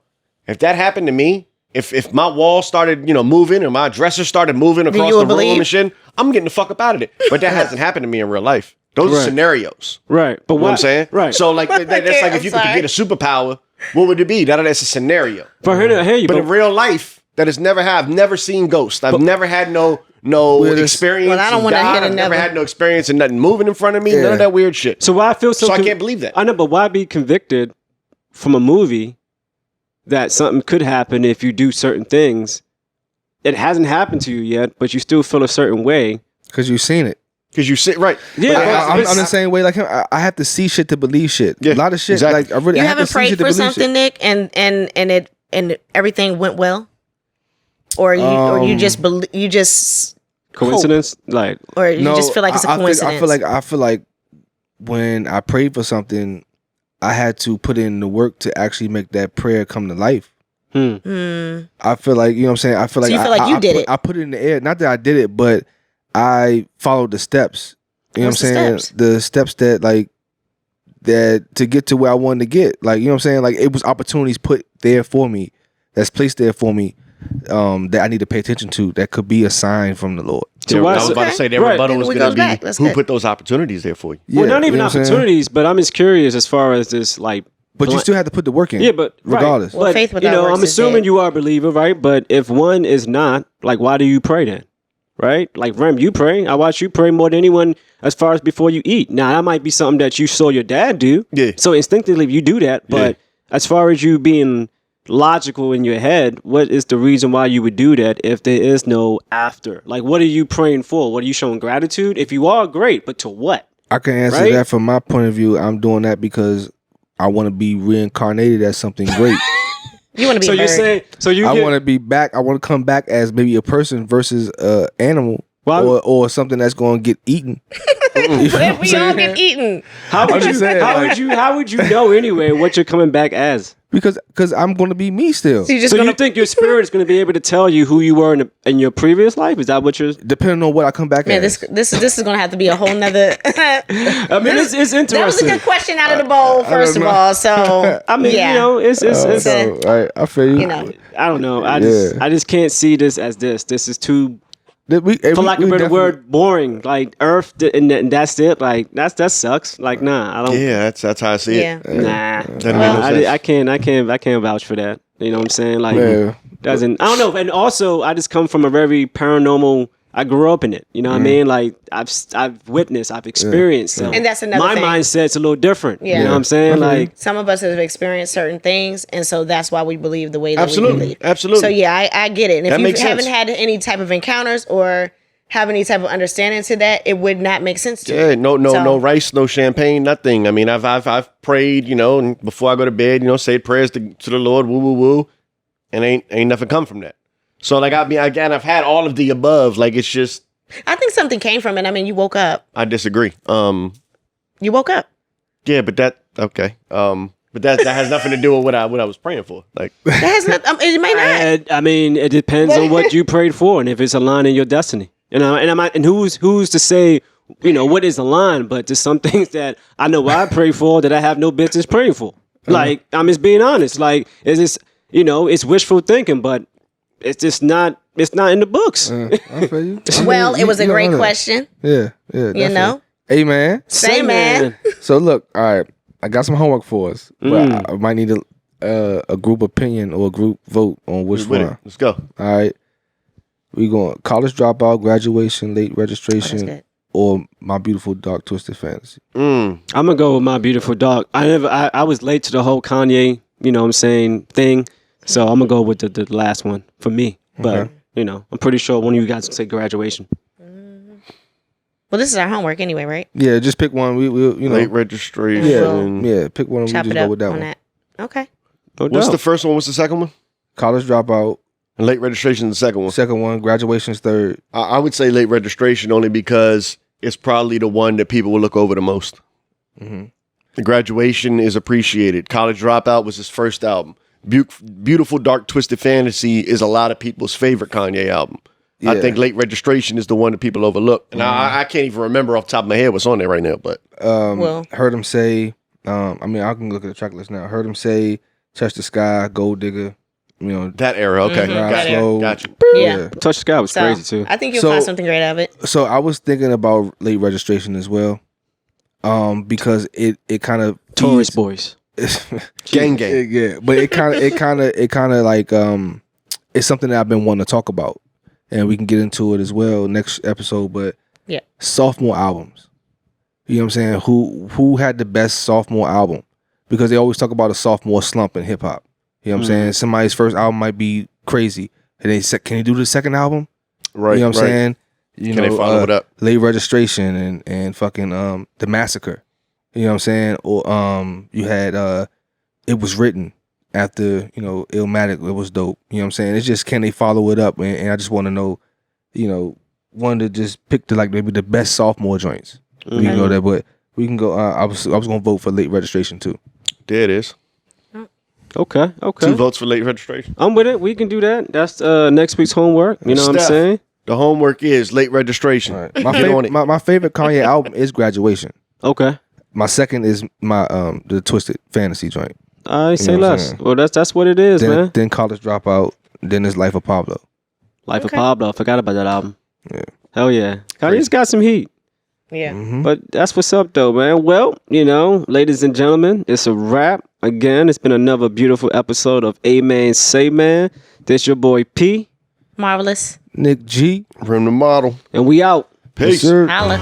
if that happened to me, if my wall started, moving, or my dresser started moving across the room and shit, I'm getting the fuck up out of it." But that hasn't happened to me in real life. Those are scenarios, right? But you know what I'm saying, right? So like that's like if you could get a superpower, what would it be? That's a scenario. For her to hear you, but in real life, that has I've never seen ghosts. I've never had no experience. Well, I don't want to hit I've another. never had no experience in nothing moving in front of me. None of that weird shit. So why I feel so I can't believe that. I know, but why be convicted from a movie that something could happen if you do certain things? It hasn't happened to you yet, but you still feel a certain way because you've seen it. Because you sit right. Yeah, I'm the same way. Like him, I have to see shit to believe shit. Yeah, a lot of shit. Exactly. Like I really, You I have haven't to see prayed shit to for believe something, shit. Nick, and everything went well, or you just coincidence, hope. like, or you just feel like it's a coincidence. I feel like when I prayed for something, I had to put in the work to actually make that prayer come to life. I feel like, you know what I'm saying? I feel like you feel like you did it. I put it in the air. Not that I did it, but I followed the steps. You know what I'm saying? The steps that to get to where I wanted to get. Like, you know what I'm saying? Like, it was opportunities put there for me, that's placed there for me, that I need to pay attention to, that could be a sign from the Lord. So I was about to say their rebuttal was going to be who put those opportunities there for you. Well, not even opportunities, but I'm just curious as far as this, like. But you still have to put the work in. Yeah, but regardless. Well, faith without works I'm assuming you are a believer, right? But if one is not, like, why do you pray then? Right? Like, Rem, you pray. I watch you pray more than anyone as far as before you eat. Now, that might be something that you saw your dad do. Yeah. So instinctively you do that. But as far as you being logical in your head, what is the reason why you would do that if there is no after? Like, what are you praying for? What are you showing gratitude? If you are, great. But to what? I can answer that from my point of view. I'm doing that because I want to be reincarnated as something great. You want to be you're saying, I want to be back. I want to come back as maybe a person versus an animal, or something that's going to get eaten. If we all get eaten, how would you know anyway what you're coming back as? Because I'm going to be me still. So you think your spirit is going to be able to tell you who you were in your previous life? Is that what you're? Depending on what I come back as. This is going to have to be a whole nother. I mean, it's interesting. That was a good question out of the bowl, first of all. So I mean, it's right. I feel you. I don't know. I just can't see this as this. This is too. For lack of a better word, boring. Like Earth, and that's it. Like that sucks. Like nah, I don't. Yeah, that's how I see it. Nah, I can't vouch for that. You know what I'm saying? Like doesn't. I don't know. And also, I just come from a very paranormal. I grew up in it. You know what I mean? Like I've witnessed, I've experienced. So and that's another thing. My mindset's a little different. Yeah. You know what I'm saying? Like some of us have experienced certain things, and so that's why we believe the way that we believe. Absolutely. So yeah, I get it. And that if you haven't had any type of encounters or have any type of understanding to that, it would not make sense to you. Yeah, no rice, no champagne, nothing. I mean, I've prayed, and before I go to bed, say prayers to the Lord, woo woo woo, and ain't nothing come from that. So like I've had all of the above. Like it's just. I think something came from it. I mean, you woke up. I disagree. You woke up. Yeah, but that okay. But that has nothing to do with what I was praying for. Like That has not. It may not. I mean, it depends on what you prayed for and if it's aligned in your destiny. You know, and who's to say, you know, what is aligned? But there's some things that I know I pray for that I have no business praying for. Like, I'm just being honest. Like, it's just, you know, it's wishful thinking, but it's just not. It's not in the books. I feel you. I Well, mean, it was a you great know that. question. Yeah, yeah. You know. Amen. Say, man. So look, all right. I got some homework for us, but I might need a group opinion or a group vote on which with one. it. Let's go. All right. We going college dropout, graduation, late registration, good. or My Beautiful Dark Twisted Fantasy. I'm gonna go with My Beautiful Dark. I was late to the whole Kanye, you know what I'm saying, thing. So I'm gonna go with the last one for me. But Okay. you know, I'm pretty sure one of you guys will say graduation. Well, this is our homework anyway, right? Yeah, just pick one. We you know. Late registration. Yeah, pick one and we Chop just it go up with that on one. that. Okay. No What's doubt. the first one? What's the second one? College dropout, And late registration is the second one. second one, graduation's third. I would say late registration only because it's probably the one that people will look over the most. Mm-hmm. The graduation is appreciated. College Dropout was his first album. Beautiful Dark Twisted Fantasy is a lot of people's favorite Kanye album. I Yeah. think Late Registration is the one that people overlook. And I can't even remember off the top of my head what's on there right now. But Well, Heard him say, I mean, I can look at the track list now. Heard him say, Touch the Sky, Gold Digger, you know, that era, okay. Ride Got you. Slow. Got you. yeah. Touch the Sky was So crazy too. I think you'll So- find something great out of it. So I was thinking about late registration as well, because it kind of Tourist boys. Gang gang. yeah, but it kind of like it's something that I've been wanting to talk about, and we can get into it as well next episode. But Yeah. sophomore albums, you know what I'm saying? Who had the best sophomore album? Because they always talk about a sophomore slump in hip hop. You know what I'm saying? Somebody's first album might be crazy, and they said, "Can you do the second album?" Right. You know what I'm right. saying? You Can they follow it up? Late registration and fucking The Massacre. You know what I'm saying? Or you had It Was Written after, you know, Illmatic. It was dope. You know what I'm saying? It's just, can they follow it up? And I just want to know, you know, one to just pick the, like, maybe the best sophomore joints. We can go there, but we can go. I was gonna vote for late registration too. There it is. Okay. 2 votes for late registration. I'm with it. We can do that. That's next week's homework. You know what I'm Steph. saying? The homework is late registration. All right. Get on it. My favorite Kanye album is Graduation. Okay. My second is my the Twisted Fantasy joint. I say know what I'm less. saying? Well, that's what it is, man. Then College Dropout. Then there's Life of Pablo. Life Okay. of Pablo. I forgot about that album. Yeah. Hell yeah. Kanye's got some heat. Yeah. Mm-hmm. But that's what's up, though, man. Well, you know, ladies and gentlemen, it's a wrap. Again, it's been another beautiful episode of Amen Say Man. This your boy P, Marvelous. Nick G. From the model. and we out. Peace. Yes, sir. Holla.